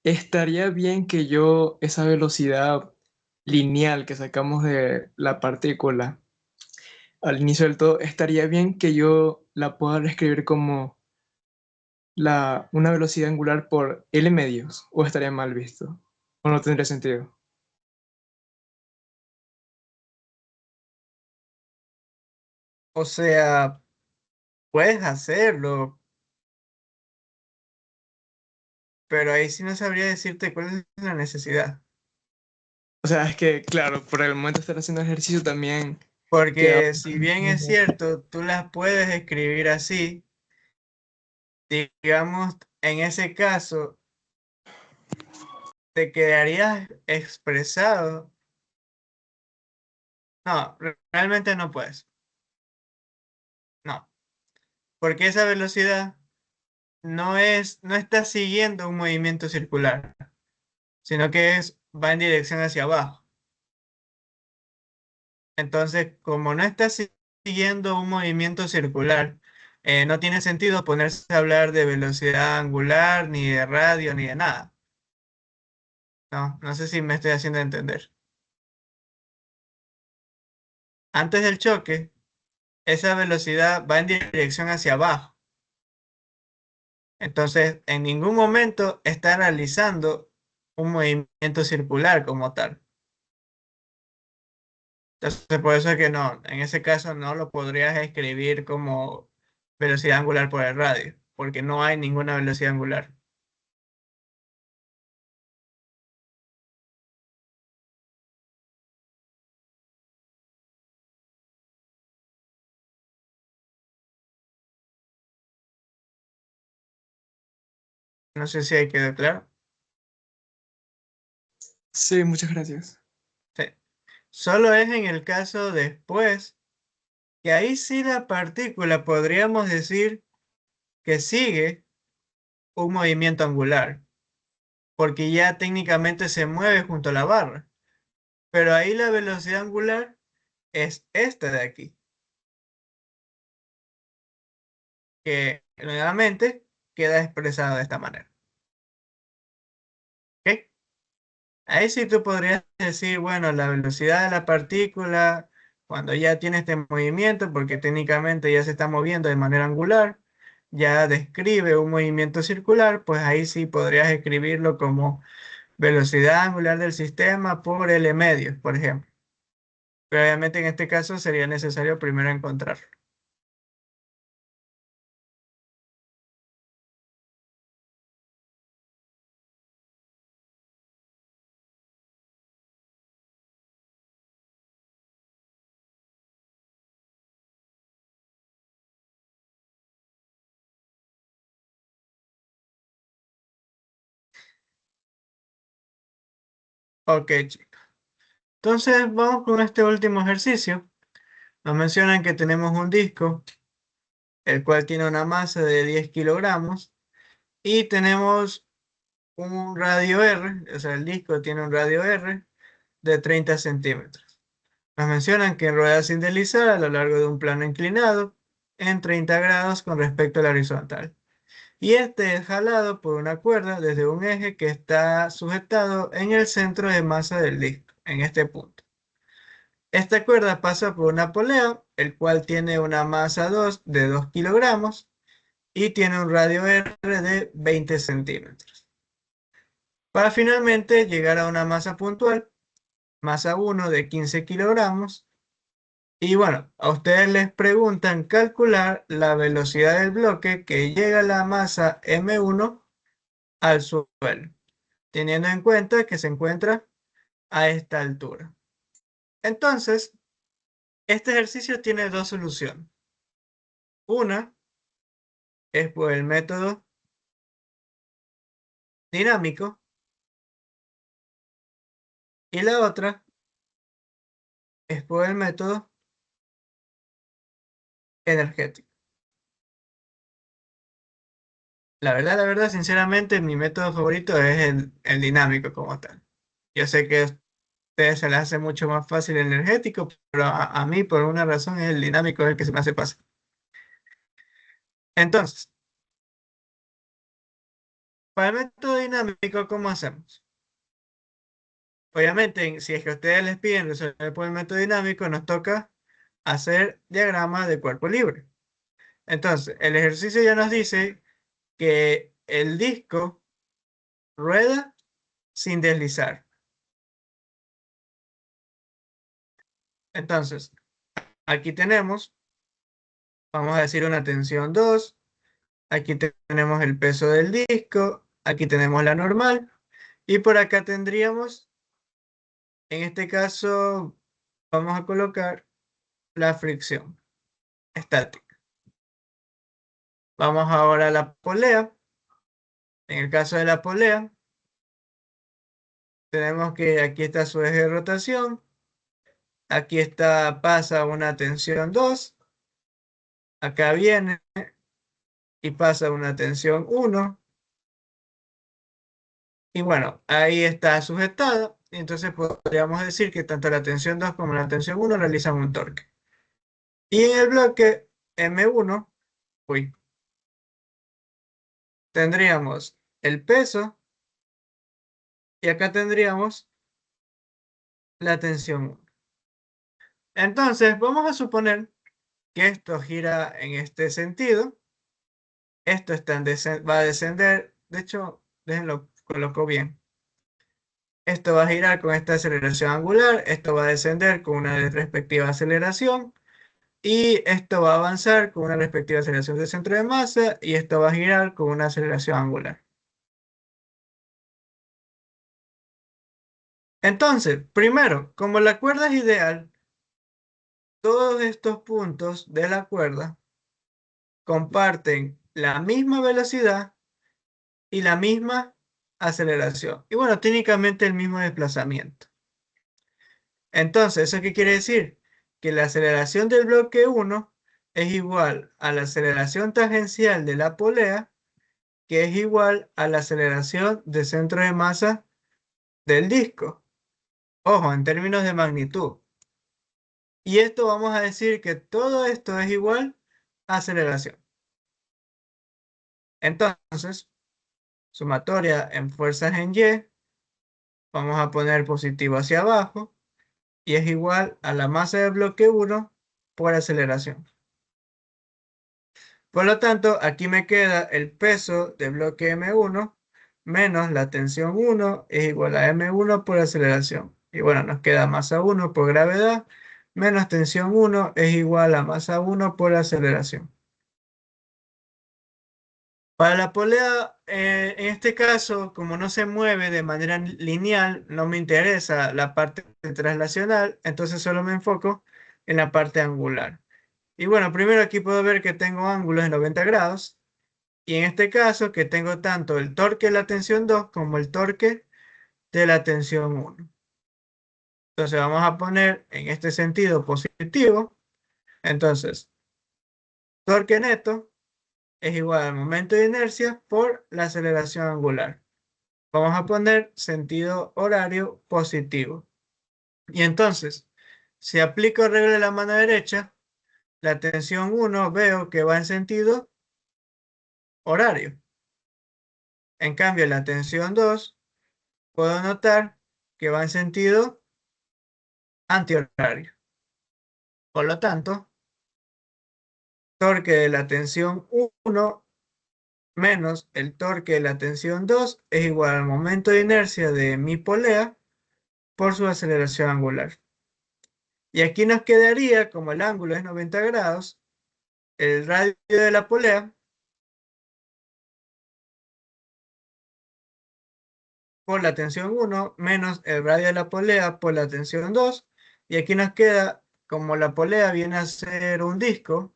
Estaría bien que yo esa velocidad lineal que sacamos de la partícula al inicio del todo, estaría bien que yo la pueda reescribir como una velocidad angular por L medios, o estaría mal visto, o no tendría sentido. O sea, puedes hacerlo, pero ahí sí no sabría decirte cuál es la necesidad. O sea, es que, claro, por el momento de estar haciendo ejercicio también queda... Porque si bien es cierto, tú las puedes escribir así, digamos, en ese caso, te quedarías expresado. No, realmente no puedes. No, porque esa velocidad no está siguiendo un movimiento circular, sino que va en dirección hacia abajo. Entonces, como no está siguiendo un movimiento circular, no tiene sentido ponerse a hablar de velocidad angular, ni de radio, ni de nada. No, no sé si me estoy haciendo entender. Antes del choque, esa velocidad va en dirección hacia abajo. Entonces, en ningún momento está realizando un movimiento circular como tal. Entonces, por eso es que no, en ese caso no lo podrías escribir como velocidad angular por el radio, porque no hay ninguna velocidad angular. No sé si hay quedado claro. Sí, muchas gracias. Sí. Solo es en el caso después, que ahí sí la partícula podríamos decir que sigue un movimiento angular, porque ya técnicamente se mueve junto a la barra. Pero ahí la velocidad angular es esta de aquí, que nuevamente queda expresado de esta manera. ¿Ok? Ahí sí tú podrías decir, bueno, la velocidad de la partícula, cuando ya tiene este movimiento, porque técnicamente ya se está moviendo de manera angular, ya describe un movimiento circular, pues ahí sí podrías escribirlo como velocidad angular del sistema por L medios, por ejemplo. Pero obviamente en este caso sería necesario primero encontrarlo. Ok, chicos. Entonces vamos con este último ejercicio. Nos mencionan que tenemos un disco, el cual tiene una masa de 10 kilogramos y tenemos un radio R, o sea, el disco tiene un radio R de 30 centímetros. Nos mencionan que rueda sin deslizar a lo largo de un plano inclinado en 30 grados con respecto al horizontal. Y este es jalado por una cuerda desde un eje que está sujetado en el centro de masa del disco, en este punto. Esta cuerda pasa por una polea, el cual tiene una masa 2 de 2 kilogramos y tiene un radio R de 20 centímetros. Para finalmente llegar a una masa puntual, masa 1 de 15 kilogramos. Y bueno, a ustedes les preguntan calcular la velocidad del bloque que llega a la masa M1 al suelo, teniendo en cuenta que se encuentra a esta altura. Entonces, este ejercicio tiene dos soluciones. Una es por el método dinámico y la otra es por el método energético. La verdad, sinceramente, mi método favorito es el dinámico como tal. Yo sé que a ustedes se les hace mucho más fácil el energético, pero a mí por una razón es el dinámico el que se me hace fácil. Entonces, para el método dinámico, ¿cómo hacemos? Obviamente, si es que ustedes les piden resolver por el método dinámico, nos toca hacer diagrama de cuerpo libre. Entonces, el ejercicio ya nos dice que el disco rueda sin deslizar. Entonces, aquí tenemos, vamos a decir una tensión 2, aquí tenemos el peso del disco, aquí tenemos la normal, y por acá tendríamos, en este caso, vamos a colocar la fricción estática. Vamos ahora a la polea. En el caso de la polea, tenemos que aquí está su eje de rotación, aquí está, pasa una tensión 2, acá viene y pasa una tensión 1, y bueno, ahí está sujetada, y entonces podríamos decir que tanto la tensión 2 como la tensión 1 realizan un torque. Y en el bloque M1, uy, tendríamos el peso, y acá tendríamos la tensión 1. Entonces, vamos a suponer que esto gira en este sentido. Esto está va a descender. De hecho, déjenlo, coloco bien. Esto va a girar con esta aceleración angular. Esto va a descender con una respectiva aceleración. Y esto va a avanzar con una respectiva aceleración de centro de masa. Y esto va a girar con una aceleración angular. Entonces, primero, como la cuerda es ideal, todos estos puntos de la cuerda comparten la misma velocidad y la misma aceleración. Y bueno, técnicamente el mismo desplazamiento. Entonces, ¿eso qué quiere decir? Que la aceleración del bloque 1 es igual a la aceleración tangencial de la polea, que es igual a la aceleración de centro de masa del disco. Ojo, en términos de magnitud. Y esto vamos a decir que todo esto es igual a aceleración. Entonces, sumatoria en fuerzas en Y, vamos a poner positivo hacia abajo, y es igual a la masa del bloque 1 por aceleración. Por lo tanto, aquí me queda el peso del bloque M1 menos la tensión 1 es igual a M1 por aceleración. Y bueno, nos queda masa 1 por gravedad menos tensión 1 es igual a masa 1 por aceleración. Para la polea, en este caso, como no se mueve de manera lineal, no me interesa la parte traslacional, entonces solo me enfoco en la parte angular. Y bueno, primero aquí puedo ver que tengo ángulos de 90 grados, y en este caso que tengo tanto el torque de la tensión 2 como el torque de la tensión 1. Entonces vamos a poner en este sentido positivo, entonces torque neto es igual al momento de inercia por la aceleración angular. Vamos a poner sentido horario positivo. Y entonces, si aplico regla de la mano derecha, la tensión 1 veo que va en sentido horario. En cambio, la tensión 2 puedo notar que va en sentido antihorario. Por lo tanto, torque de la tensión 1 menos el torque de la tensión 2 es igual al momento de inercia de mi polea por su aceleración angular. Y aquí nos quedaría, como el ángulo es 90 grados, el radio de la polea por la tensión 1 menos el radio de la polea por la tensión 2. Y aquí nos queda, como la polea viene a ser un disco,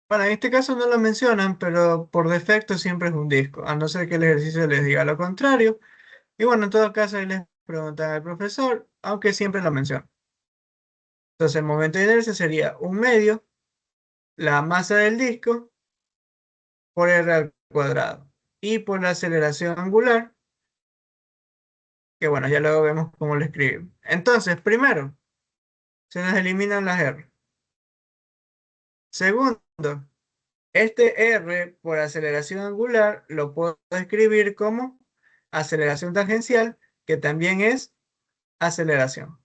bueno, en este caso no lo mencionan, pero por defecto siempre es un disco, a no ser que el ejercicio les diga lo contrario. Y bueno, en todo caso ahí les preguntan al profesor, aunque siempre lo menciona. Entonces el momento de inercia sería un medio, la masa del disco, por r al cuadrado. Y por la aceleración angular, que bueno, ya luego vemos cómo lo escribimos. Entonces, primero, se nos eliminan las r. Segundo, este r por aceleración angular lo puedo escribir como aceleración tangencial, que también es aceleración.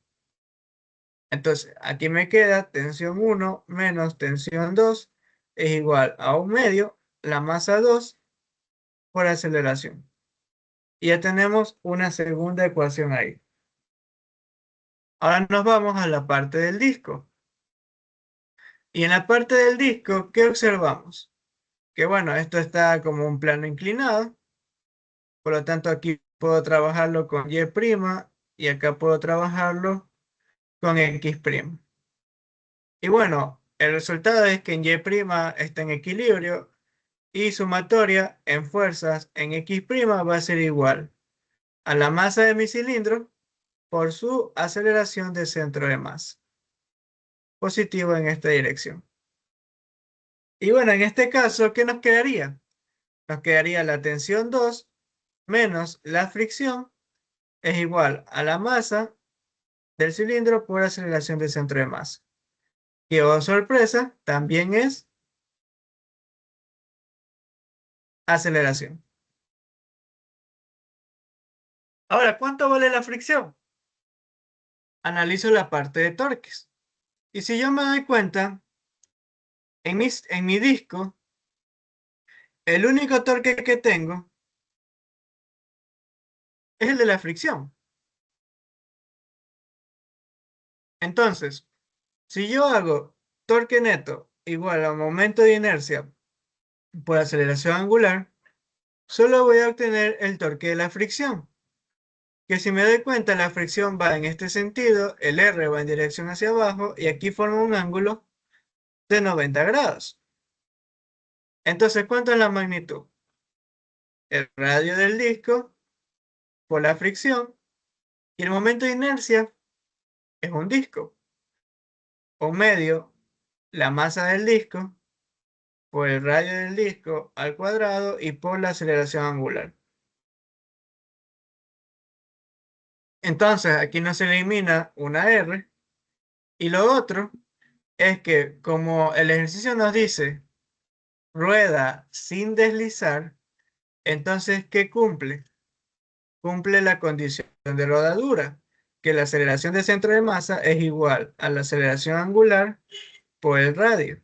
Entonces, aquí me queda tensión 1 menos tensión 2 es igual a 1/2 la masa 2 por aceleración. Y ya tenemos una segunda ecuación ahí. Ahora nos vamos a la parte del disco. Y en la parte del disco, ¿qué observamos? Que bueno, esto está como un plano inclinado. Por lo tanto, aquí puedo trabajarlo con Y' y acá puedo trabajarlo con X'. Y bueno, el resultado es que en Y' está en equilibrio y sumatoria en fuerzas en X' va a ser igual a la masa de mi cilindro por su aceleración de centro de masa. Positivo en esta dirección. Y bueno, en este caso, ¿qué nos quedaría? Nos quedaría la tensión 2 menos la fricción es igual a la masa del cilindro por aceleración de centro de masa. Y oh sorpresa, también es aceleración. Ahora, ¿cuánto vale la fricción? Analizo la parte de torques. Y si yo me doy cuenta, en mi disco, el único torque que tengo es el de la fricción. Entonces, si yo hago torque neto igual a momento de inercia por aceleración angular, solo voy a obtener el torque de la fricción. Que si me doy cuenta, la fricción va en este sentido, el R va en dirección hacia abajo y aquí forma un ángulo de 90 grados. Entonces, ¿cuánto es la magnitud? El radio del disco por la fricción y el momento de inercia es un disco. Un medio, la masa del disco por el radio del disco al cuadrado y por la aceleración angular. Entonces, aquí no se elimina una R. Y lo otro es que como el ejercicio nos dice rueda sin deslizar, entonces, ¿qué cumple? Cumple la condición de rodadura, que la aceleración de centro de masa es igual a la aceleración angular por el radio,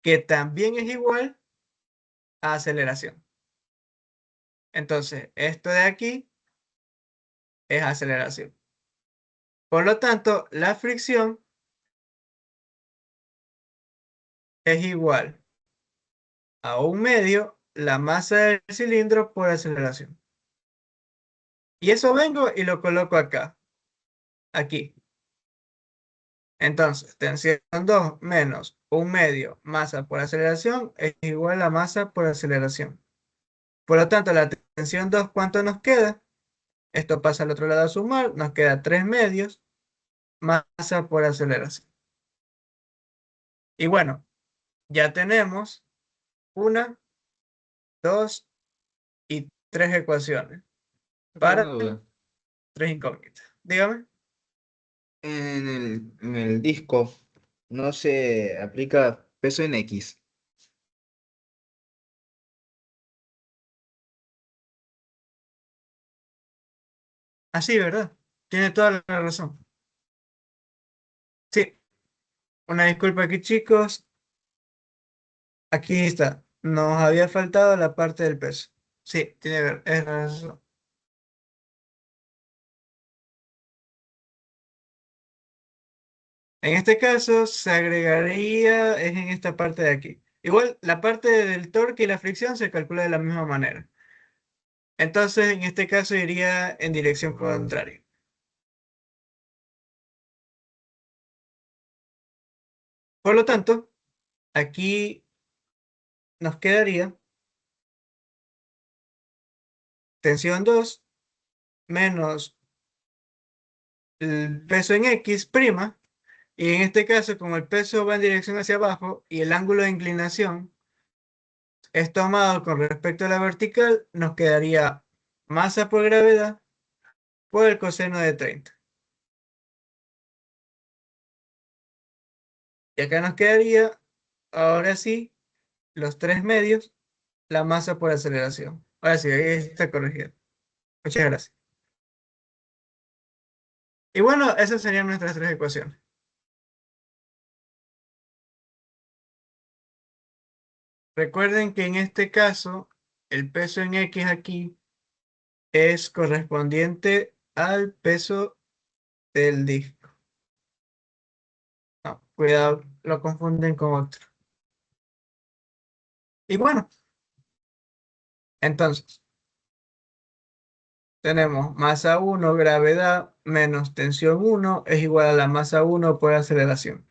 que también es igual a aceleración. Entonces, esto de aquí es aceleración. Por lo tanto, la fricción es igual a 1/2 la masa del cilindro por aceleración. Y eso vengo y lo coloco acá, aquí. Entonces, tensión 2 menos 1/2 masa por aceleración es igual a masa por aceleración. Por lo tanto, la tensión 2, ¿cuánto nos queda? Esto pasa al otro lado a sumar, nos queda 3/2 masa por aceleración. Y bueno, ya tenemos una, dos y tres ecuaciones Tengo una para duda. tres incógnitas. Dígame. En el disco no se aplica peso en X. Así, ¿verdad? Tiene toda la razón. Sí, una disculpa aquí, chicos. Aquí está. Nos había faltado la parte del peso. Sí, es razón. En este caso, se agregaría, es en esta parte de aquí. Igual, la parte del torque y la fricción se calcula de la misma manera. Entonces, en este caso, iría en dirección contraria. Por lo tanto, aquí nos quedaría tensión 2 menos el peso en X', y en este caso, como el peso va en dirección hacia abajo y el ángulo de inclinación es tomado con respecto a la vertical, nos quedaría masa por gravedad por el coseno de 30. Y acá nos quedaría, ahora sí, los 3 medios, la masa por aceleración. Ahora sí, ahí está corregido. Muchas gracias. Y bueno, esas serían nuestras tres ecuaciones. Recuerden que en este caso, el peso en X aquí es correspondiente al peso del disco. No, cuidado, lo confunden con otro. Y bueno, entonces, tenemos masa 1, gravedad, menos tensión 1 es igual a la masa 1 por aceleración.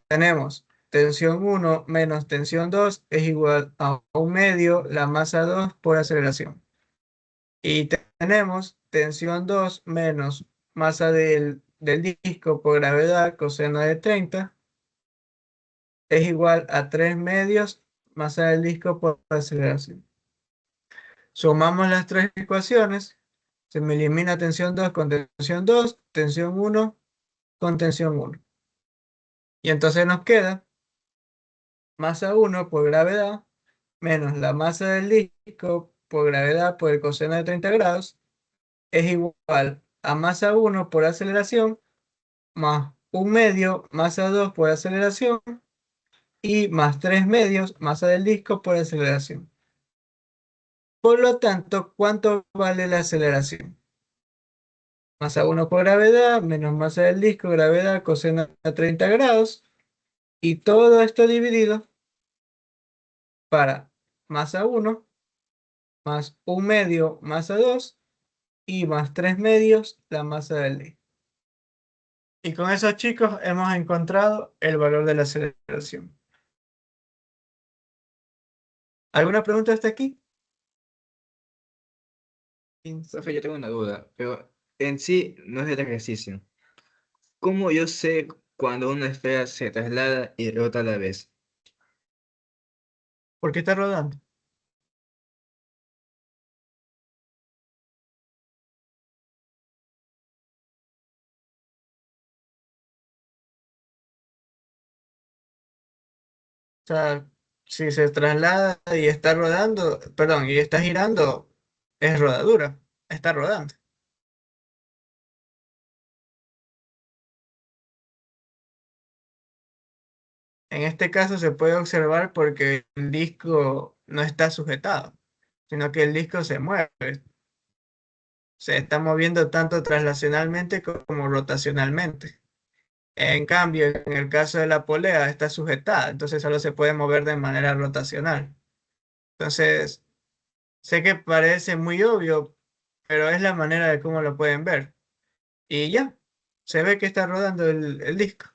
Tenemos tensión 1 menos tensión 2 es igual a 1/2 la masa 2 por aceleración. Y tenemos tensión 2 menos masa del disco por gravedad coseno de 30 es igual a 3/2 masa del disco por aceleración. Sumamos las tres ecuaciones, se me elimina tensión 2 con tensión 2, tensión 1 con tensión 1. Y entonces nos queda masa 1 por gravedad menos la masa del disco por gravedad por el coseno de 30 grados es igual a masa 1 por aceleración más 1/2 masa 2 por aceleración y más 3/2 masa del disco por aceleración. Por lo tanto, ¿cuánto vale la aceleración? Masa 1 por gravedad menos masa del disco, gravedad, coseno de 30 grados. Y todo esto dividido para masa 1 más 1/2 masa 2 y más 3/2 la masa del disco. Y con eso, chicos, hemos encontrado el valor de la aceleración. ¿Alguna pregunta hasta aquí? Profe, yo tengo una duda, pero en sí no es del ejercicio. ¿Cómo yo sé cuando una esfera se traslada y rota a la vez? ¿Por qué está rodando? O sea, si se traslada y está rodando, perdón, y está girando, es rodadura, está rodando. En este caso se puede observar porque el disco no está sujetado, sino que el disco se mueve, se está moviendo tanto traslacionalmente como rotacionalmente. En cambio, en el caso de la polea está sujetada, entonces solo se puede mover de manera rotacional. Entonces, sé que parece muy obvio, pero es la manera de cómo lo pueden ver. Y ya, se ve que está rodando el disco.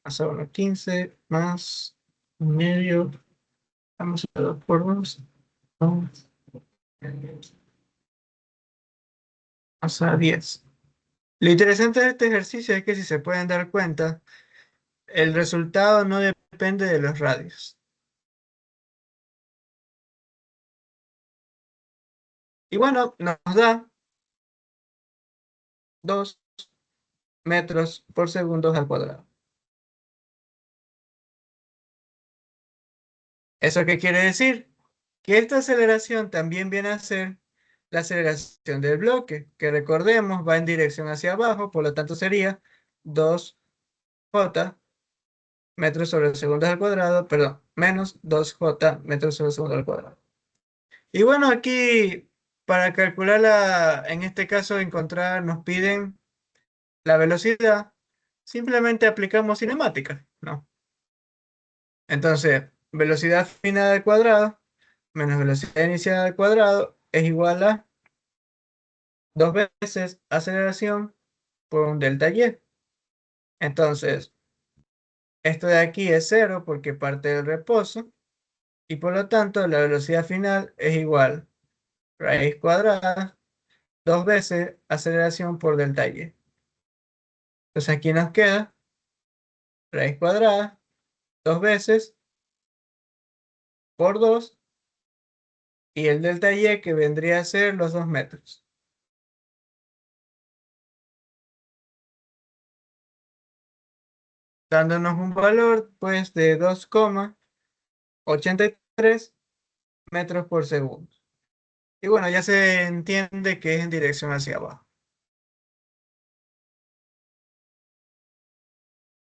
Pasaron los 15 más medio, vamos a 2 por 2, más a 10. Lo interesante de este ejercicio es que si se pueden dar cuenta, el resultado no depende de los radios. Y bueno, nos da 2 metros por segundo al cuadrado. ¿Eso qué quiere decir? Que esta aceleración también viene a ser la aceleración del bloque, que recordemos va en dirección hacia abajo, por lo tanto sería 2j metros sobre segundos al cuadrado, perdón, menos 2j metros sobre segundo al cuadrado. Y bueno, aquí para calcularla, en este caso encontrar, nos piden la velocidad, simplemente aplicamos cinemática, ¿no? Entonces, velocidad final al cuadrado menos velocidad inicial al cuadrado es igual a 2 veces aceleración por un delta y. Entonces, esto de aquí es 0 porque parte del reposo y por lo tanto la velocidad final es igual raíz cuadrada 2 veces aceleración por delta y. Entonces aquí nos queda raíz cuadrada 2 veces por 2 y el delta y que vendría a ser los 2 metros. Dándonos un valor pues de 2, 83 metros por segundo. Y bueno, ya se entiende que es en dirección hacia abajo.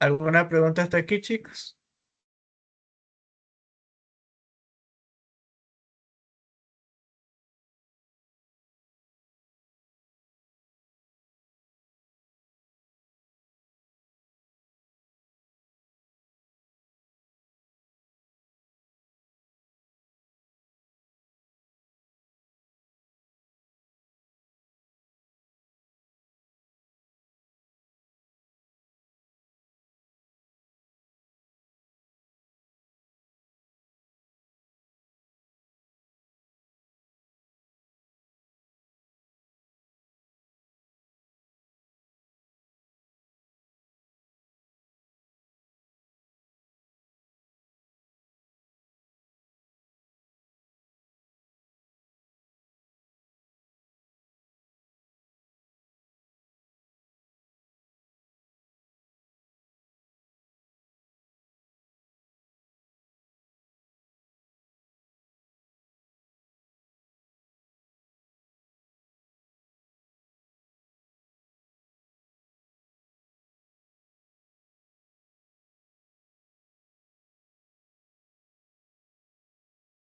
¿Alguna pregunta hasta aquí, chicos?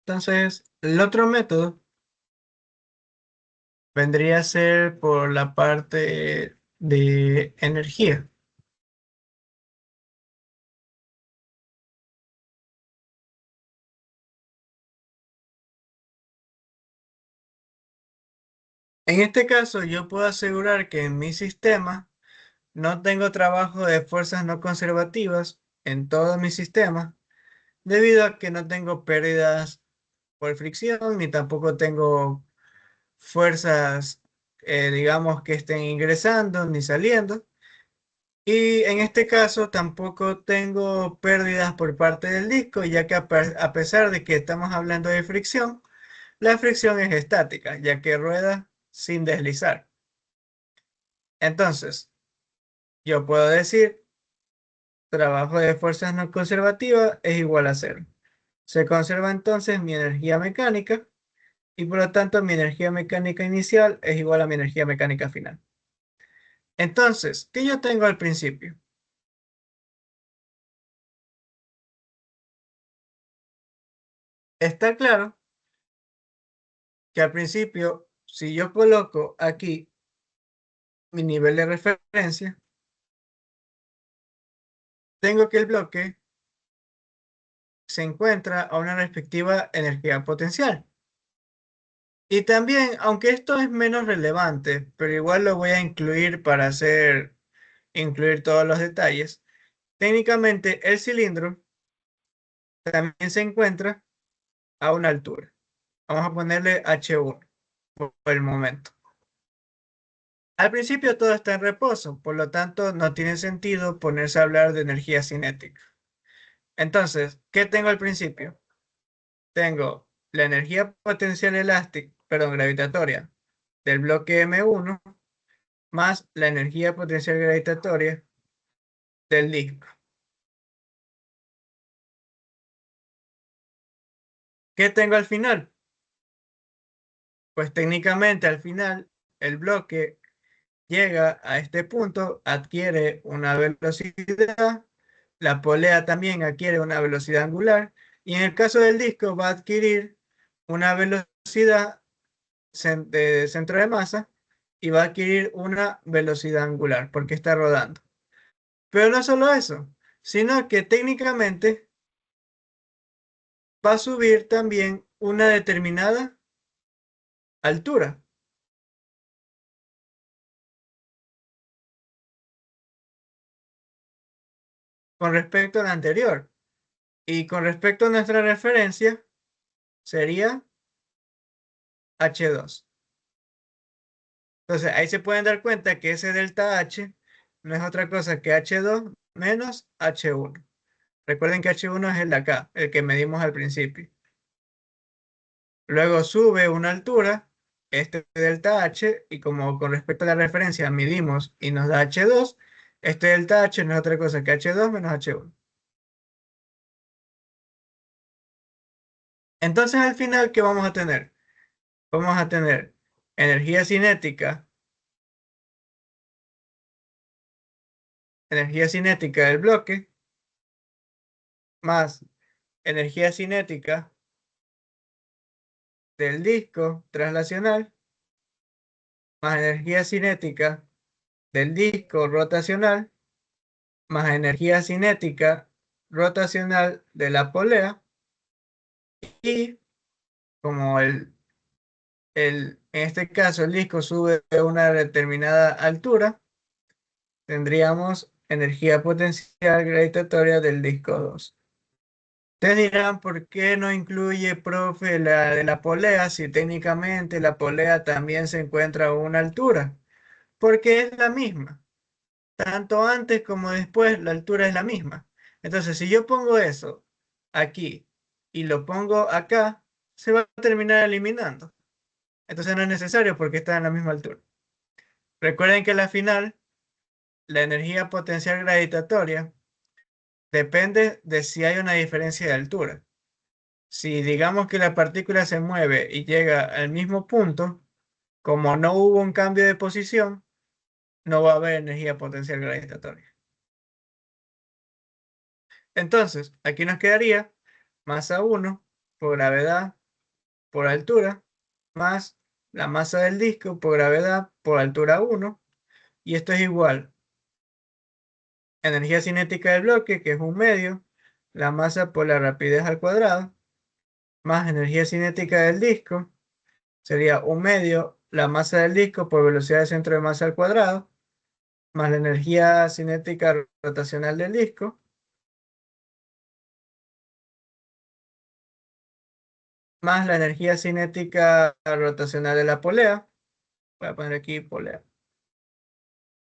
Entonces, el otro método vendría a ser por la parte de energía. En este caso, yo puedo asegurar que en mi sistema no tengo trabajo de fuerzas no conservativas en todo mi sistema, debido a que no tengo pérdidas por fricción, ni tampoco tengo fuerzas, digamos, que estén ingresando ni saliendo. Y en este caso tampoco tengo pérdidas por parte del disco, ya que a pesar de que estamos hablando de fricción, la fricción es estática, ya que rueda sin deslizar. Entonces, yo puedo decir, trabajo de fuerzas no conservativas es igual a cero. Se conserva entonces mi energía mecánica y por lo tanto mi energía mecánica inicial es igual a mi energía mecánica final. Entonces, ¿qué yo tengo al principio? Está claro que al principio, si yo coloco aquí mi nivel de referencia, tengo que el bloque se encuentra a una respectiva energía potencial. Y también, aunque esto es menos relevante, pero igual lo voy a incluir para incluir todos los detalles, técnicamente el cilindro también se encuentra a una altura. Vamos a ponerle H1 por el momento. Al principio todo está en reposo, por lo tanto no tiene sentido ponerse a hablar de energía cinética. Entonces, ¿qué tengo al principio? Tengo la energía potencial elástica, perdón, gravitatoria del bloque M1 más la energía potencial gravitatoria del disco. ¿Qué tengo al final? Pues técnicamente al final el bloque llega a este punto, adquiere una velocidad, la polea también adquiere una velocidad angular y en el caso del disco va a adquirir una velocidad de centro de masa y va a adquirir una velocidad angular porque está rodando. Pero no solo eso, sino que técnicamente va a subir también una determinada altura. Con respecto a la anterior. Y con respecto a nuestra referencia, sería H2. Entonces, ahí se pueden dar cuenta que ese delta H no es otra cosa que H2 menos H1. Recuerden que H1 es el de acá, el que medimos al principio. Luego sube una altura, este delta H, y como con respecto a la referencia medimos y nos da H2, este delta H no es otra cosa que H2 menos H1. Entonces al final, ¿qué vamos a tener? Vamos a tener energía cinética del bloque más energía cinética del disco traslacional más energía cinética del disco rotacional más energía cinética rotacional de la polea y como en este caso el disco sube a una determinada altura, tendríamos energía potencial gravitatoria del disco 2. Ustedes dirán, ¿por qué no incluye, profe, la de la polea si técnicamente la polea también se encuentra a una altura? Porque es la misma. Tanto antes como después la altura es la misma. Entonces, si yo pongo eso aquí y lo pongo acá, se va a terminar eliminando. Entonces no es necesario porque está en la misma altura. Recuerden que a la final, la energía potencial gravitatoria depende de si hay una diferencia de altura. Si digamos que la partícula se mueve y llega al mismo punto, como no hubo un cambio de posición, no va a haber energía potencial gravitatoria. Entonces, aquí nos quedaría masa 1 por gravedad por altura, más la masa del disco por gravedad por altura 1, y esto es igual energía cinética del bloque, que es 1/2, la masa por la rapidez al cuadrado, más energía cinética del disco, sería 1/2 la masa del disco por velocidad de centro de masa al cuadrado, más la energía cinética rotacional del disco, más la energía cinética rotacional de la polea. Voy a poner aquí polea.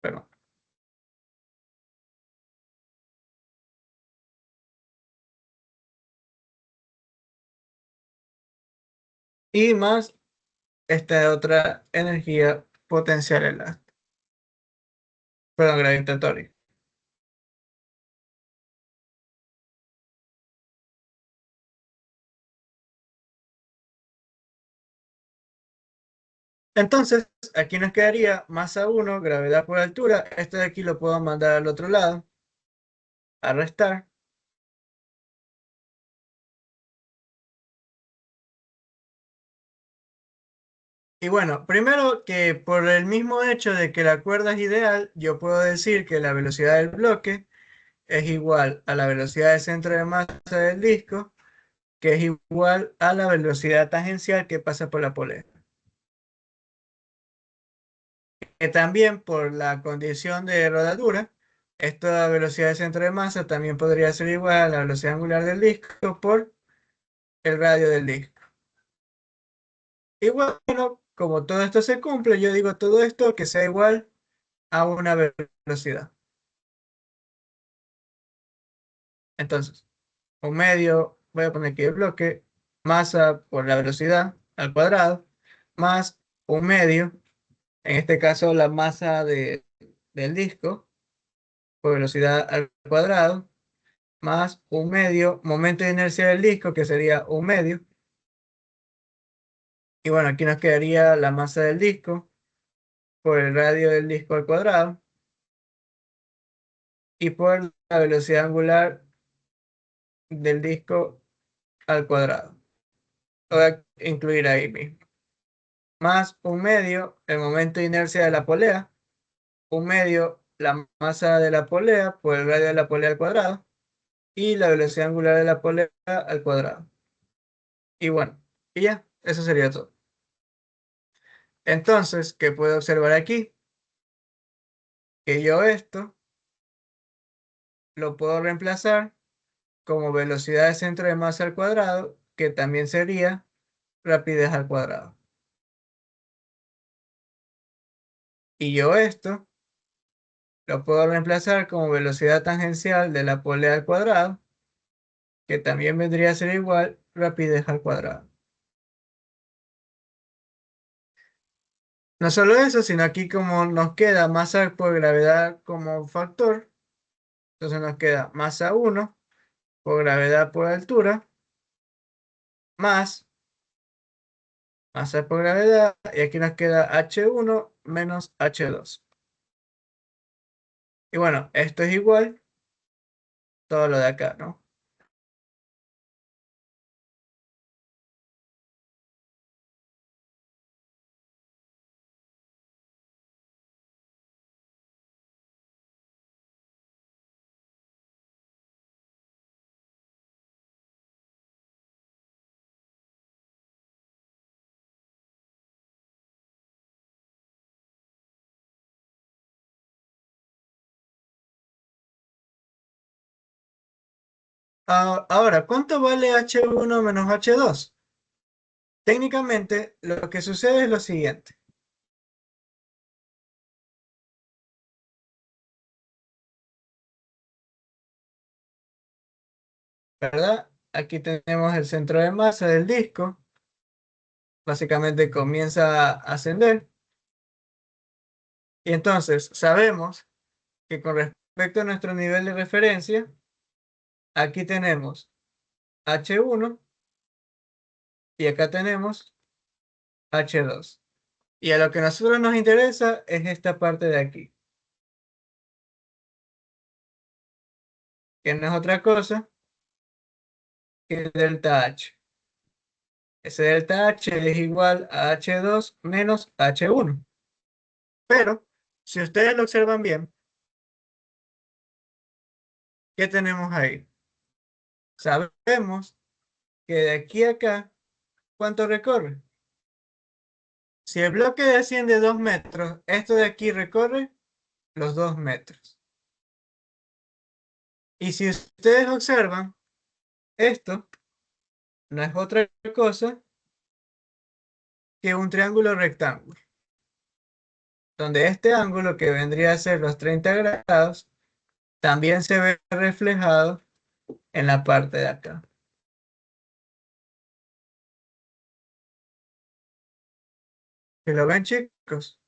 Perdón. Y más esta otra energía potencial elástica. Perdón, gravitatoria. Entonces, aquí nos quedaría masa 1, gravedad por altura. Esto de aquí lo puedo mandar al otro lado, a restar. Y bueno, primero que por el mismo hecho de que la cuerda es ideal, yo puedo decir que la velocidad del bloque es igual a la velocidad de centro de masa del disco, que es igual a la velocidad tangencial que pasa por la polea. Que también por la condición de rodadura, esta velocidad de centro de masa también podría ser igual a la velocidad angular del disco por el radio del disco. Y bueno, como todo esto se cumple, yo digo todo esto que sea igual a una velocidad. Entonces, 1/2, voy a poner aquí el bloque, masa por la velocidad al cuadrado, más 1/2, en este caso la masa del disco, por velocidad al cuadrado, más 1/2, momento de inercia del disco, que sería 1/2. Y bueno, aquí nos quedaría la masa del disco por el radio del disco al cuadrado y por la velocidad angular del disco al cuadrado. Lo voy a incluir ahí mismo. Más 1/2 el momento de inercia de la polea, 1/2 la masa de la polea por el radio de la polea al cuadrado y la velocidad angular de la polea al cuadrado. Y bueno, y ya, eso sería todo. Entonces, ¿qué puedo observar aquí? Que yo esto lo puedo reemplazar como velocidad de centro de masa al cuadrado, que también sería rapidez al cuadrado. Y yo esto lo puedo reemplazar como velocidad tangencial de la polea al cuadrado, que también vendría a ser igual rapidez al cuadrado. No solo eso, sino aquí como nos queda masa por gravedad como factor, entonces nos queda masa 1 por gravedad por altura más masa por gravedad, y aquí nos queda H1 menos H2. Y bueno, esto es igual todo lo de acá, ¿no? Ahora, ¿cuánto vale H1 menos H2? Técnicamente, lo que sucede es lo siguiente. ¿Verdad? Aquí tenemos el centro de masa del disco. Básicamente comienza a ascender. Y entonces sabemos que con respecto a nuestro nivel de referencia, aquí tenemos H1 y acá tenemos H2. Y a lo que a nosotros nos interesa es esta parte de aquí, que no es otra cosa que delta H. Ese delta H es igual a H2 menos H1. Pero, si ustedes lo observan bien, ¿qué tenemos ahí? Sabemos que de aquí a acá, ¿cuánto recorre? Si el bloque desciende 2 metros, esto de aquí recorre los 2 metros. Y si ustedes observan, esto no es otra cosa que un triángulo rectángulo, donde este ángulo, que vendría a ser los 30 grados, también se ve reflejado en la parte de acá. ¿Que lo ven, chicos?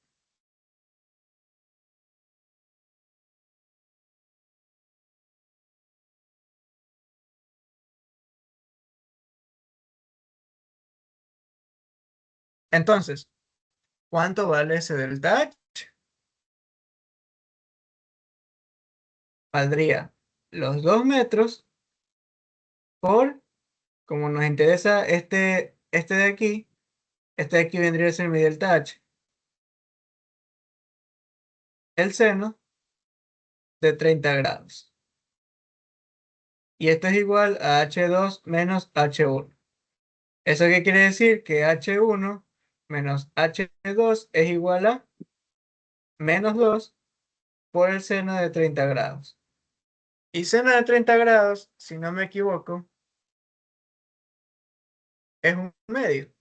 Entonces, ¿cuánto vale ese delta H? Valdría los 2 metros por, como nos interesa este de aquí vendría a ser mi delta H, el seno de 30 grados. Y esto es igual a H2 menos H1. ¿Eso qué quiere decir? Que H1 menos H2 es igual a menos 2 por el seno de 30 grados. Y seno de 30 grados, si no me equivoco, es un medio.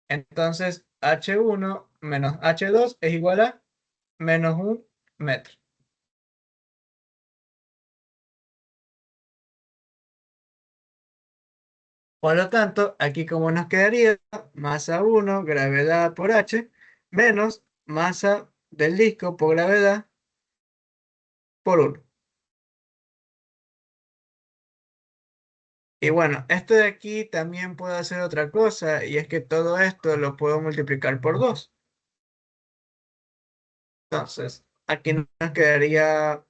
Entonces, H1 menos H2 es igual a menos 1 metro. Por lo tanto, aquí como nos quedaría masa 1, gravedad por H, menos masa del disco por gravedad por 1. Y bueno, esto de aquí también puede hacer otra cosa, y es que todo esto lo puedo multiplicar por 2. Entonces, aquí nos quedaría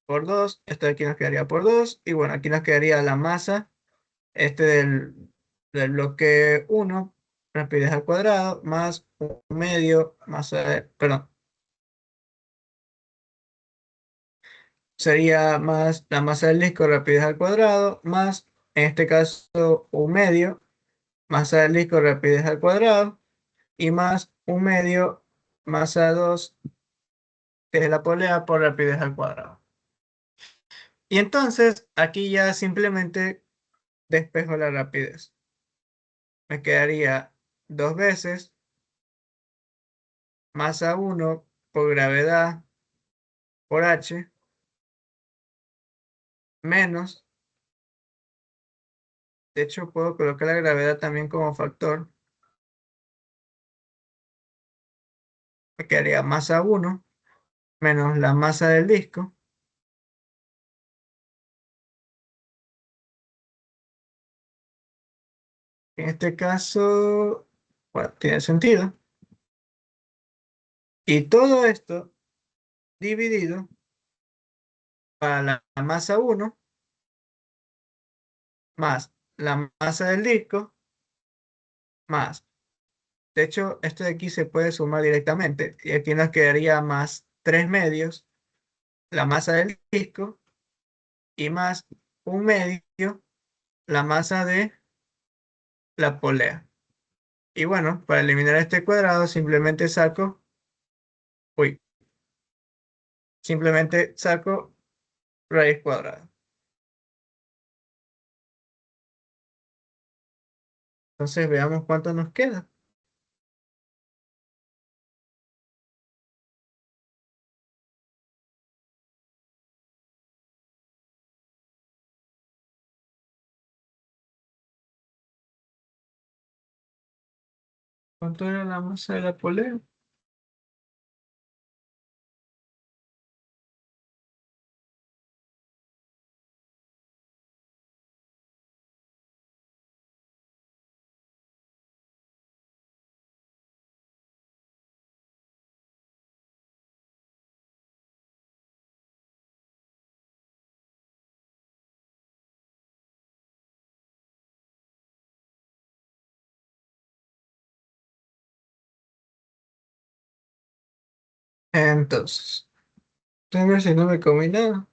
por 2, esto de aquí nos quedaría por 2, y bueno, aquí nos quedaría la masa, del bloque 1, rapidez al cuadrado, más un medio, perdón, sería más la masa del disco, rapidez al cuadrado, más, en este caso, un medio, masa del disco, rapidez al cuadrado, y más un medio, masa 2, que es la polea, por rapidez al cuadrado. Y entonces, aquí ya simplemente despejo la rapidez. Me quedaría 2 veces masa 1 por gravedad por H, menos, de hecho puedo colocar la gravedad también como factor, me quedaría masa 1 menos la masa del disco, En este caso, bueno, tiene sentido. Y todo esto dividido para la masa 1 más la masa del disco más. De hecho, esto de aquí se puede sumar directamente. Y aquí nos quedaría más 3 medios, la masa del disco, y más un medio, la masa de la polea. Y bueno, para eliminar este cuadrado, uy, simplemente saco raíz cuadrada. Entonces veamos cuánto nos queda. ¿Cuánto era la masa de la polea? Entonces, a ver si no me comí nada.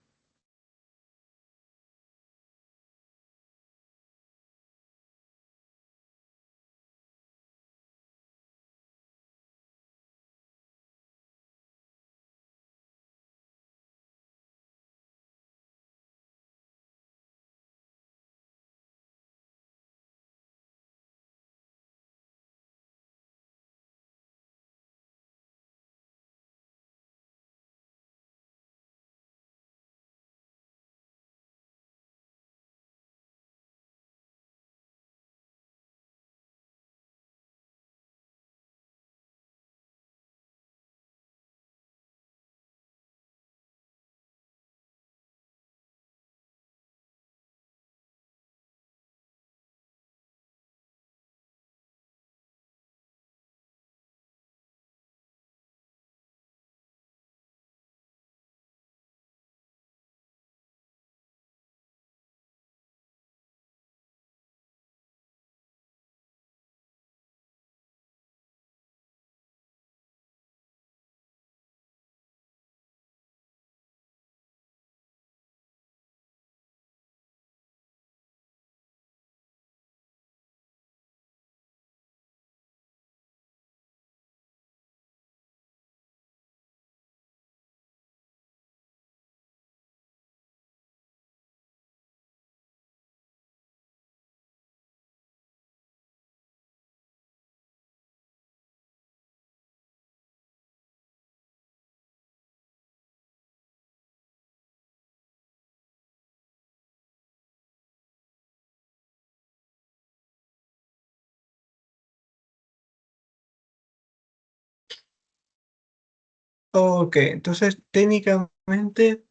Ok, entonces técnicamente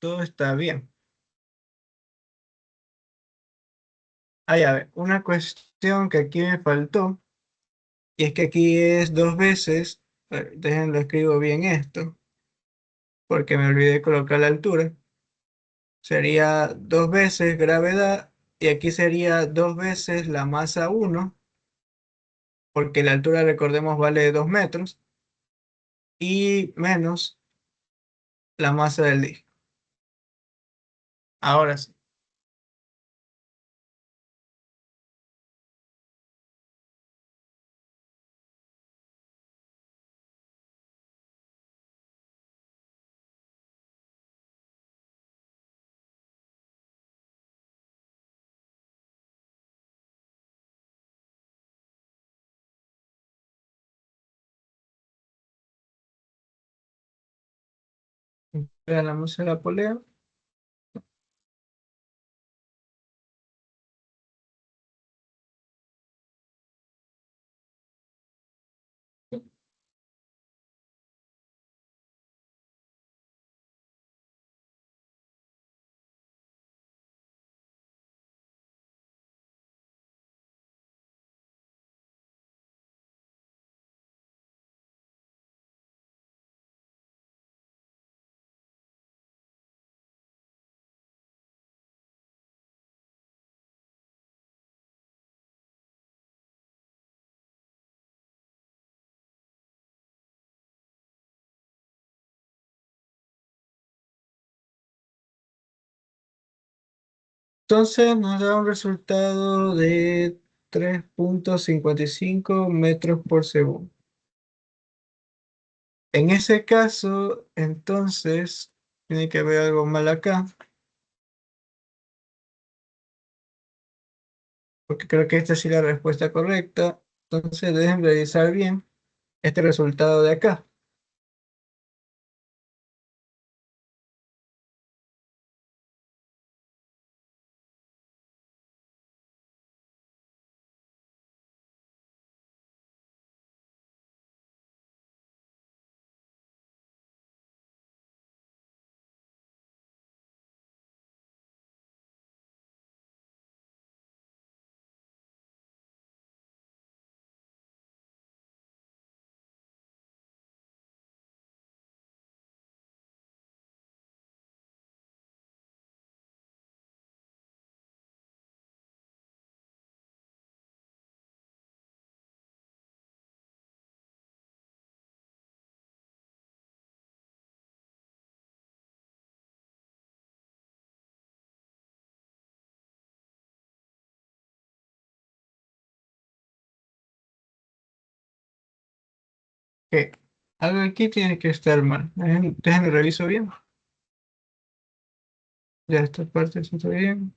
todo está bien. Ah, ya ve, una cuestión que aquí me faltó, y es que aquí es 2 veces, déjenlo escribo bien esto, porque me olvidé colocar la altura. Sería 2 veces gravedad, y aquí sería 2 veces la masa 1, porque la altura, recordemos, vale 2 metros, y menos la masa del disco. Ahora sí. Vean la masa de la polea. Entonces nos da un resultado de 3.55 metros por segundo. En ese caso, entonces, tiene que haber algo mal acá, porque creo que esta sí es la respuesta correcta. Entonces, deben revisar bien este resultado de acá. Que algo aquí tiene que estar mal. Déjenme reviso bien. Ya esta parte está bien.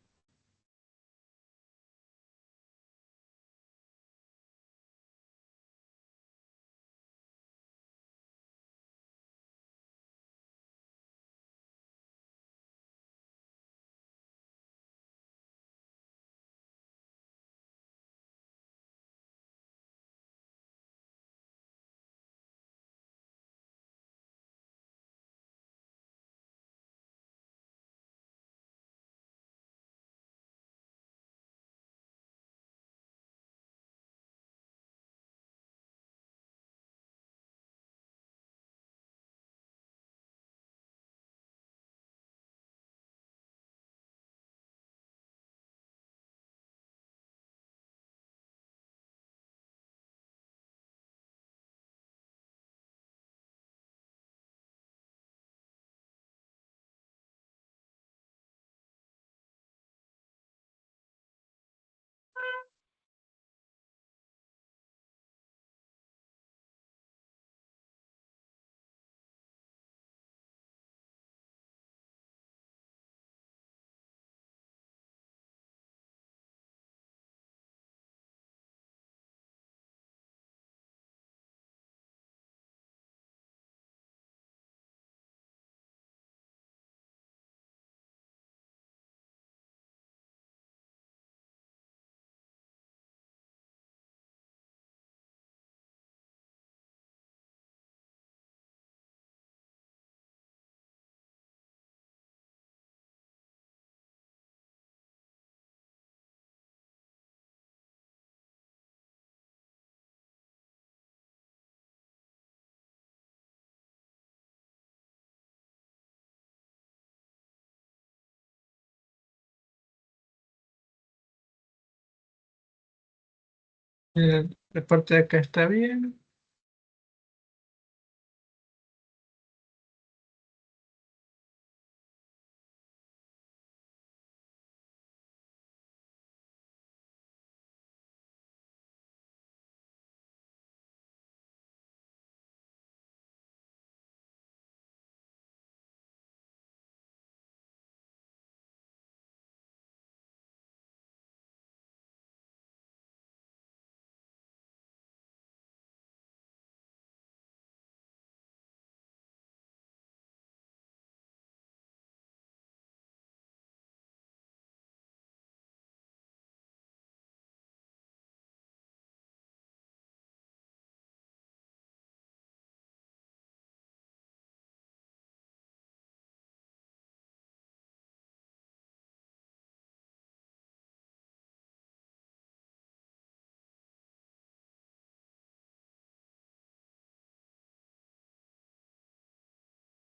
La parte de acá está bien.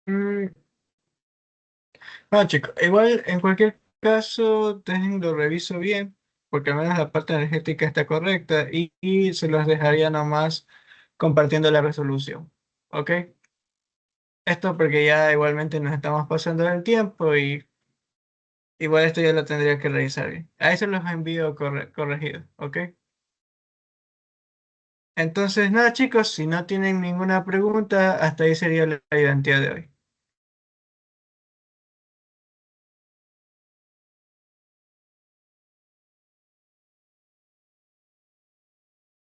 Mm, No, chicos, igual en cualquier caso, lo reviso bien, porque al menos la parte energética está correcta y se los dejaría nomás compartiendo la resolución. ¿Ok? Esto porque ya igualmente nos estamos pasando el tiempo y Igual esto ya lo tendría que revisar bien. A eso los envío corregidos, ¿ok? Entonces, nada chicos, si no tienen ninguna pregunta, hasta ahí sería la identidad de hoy.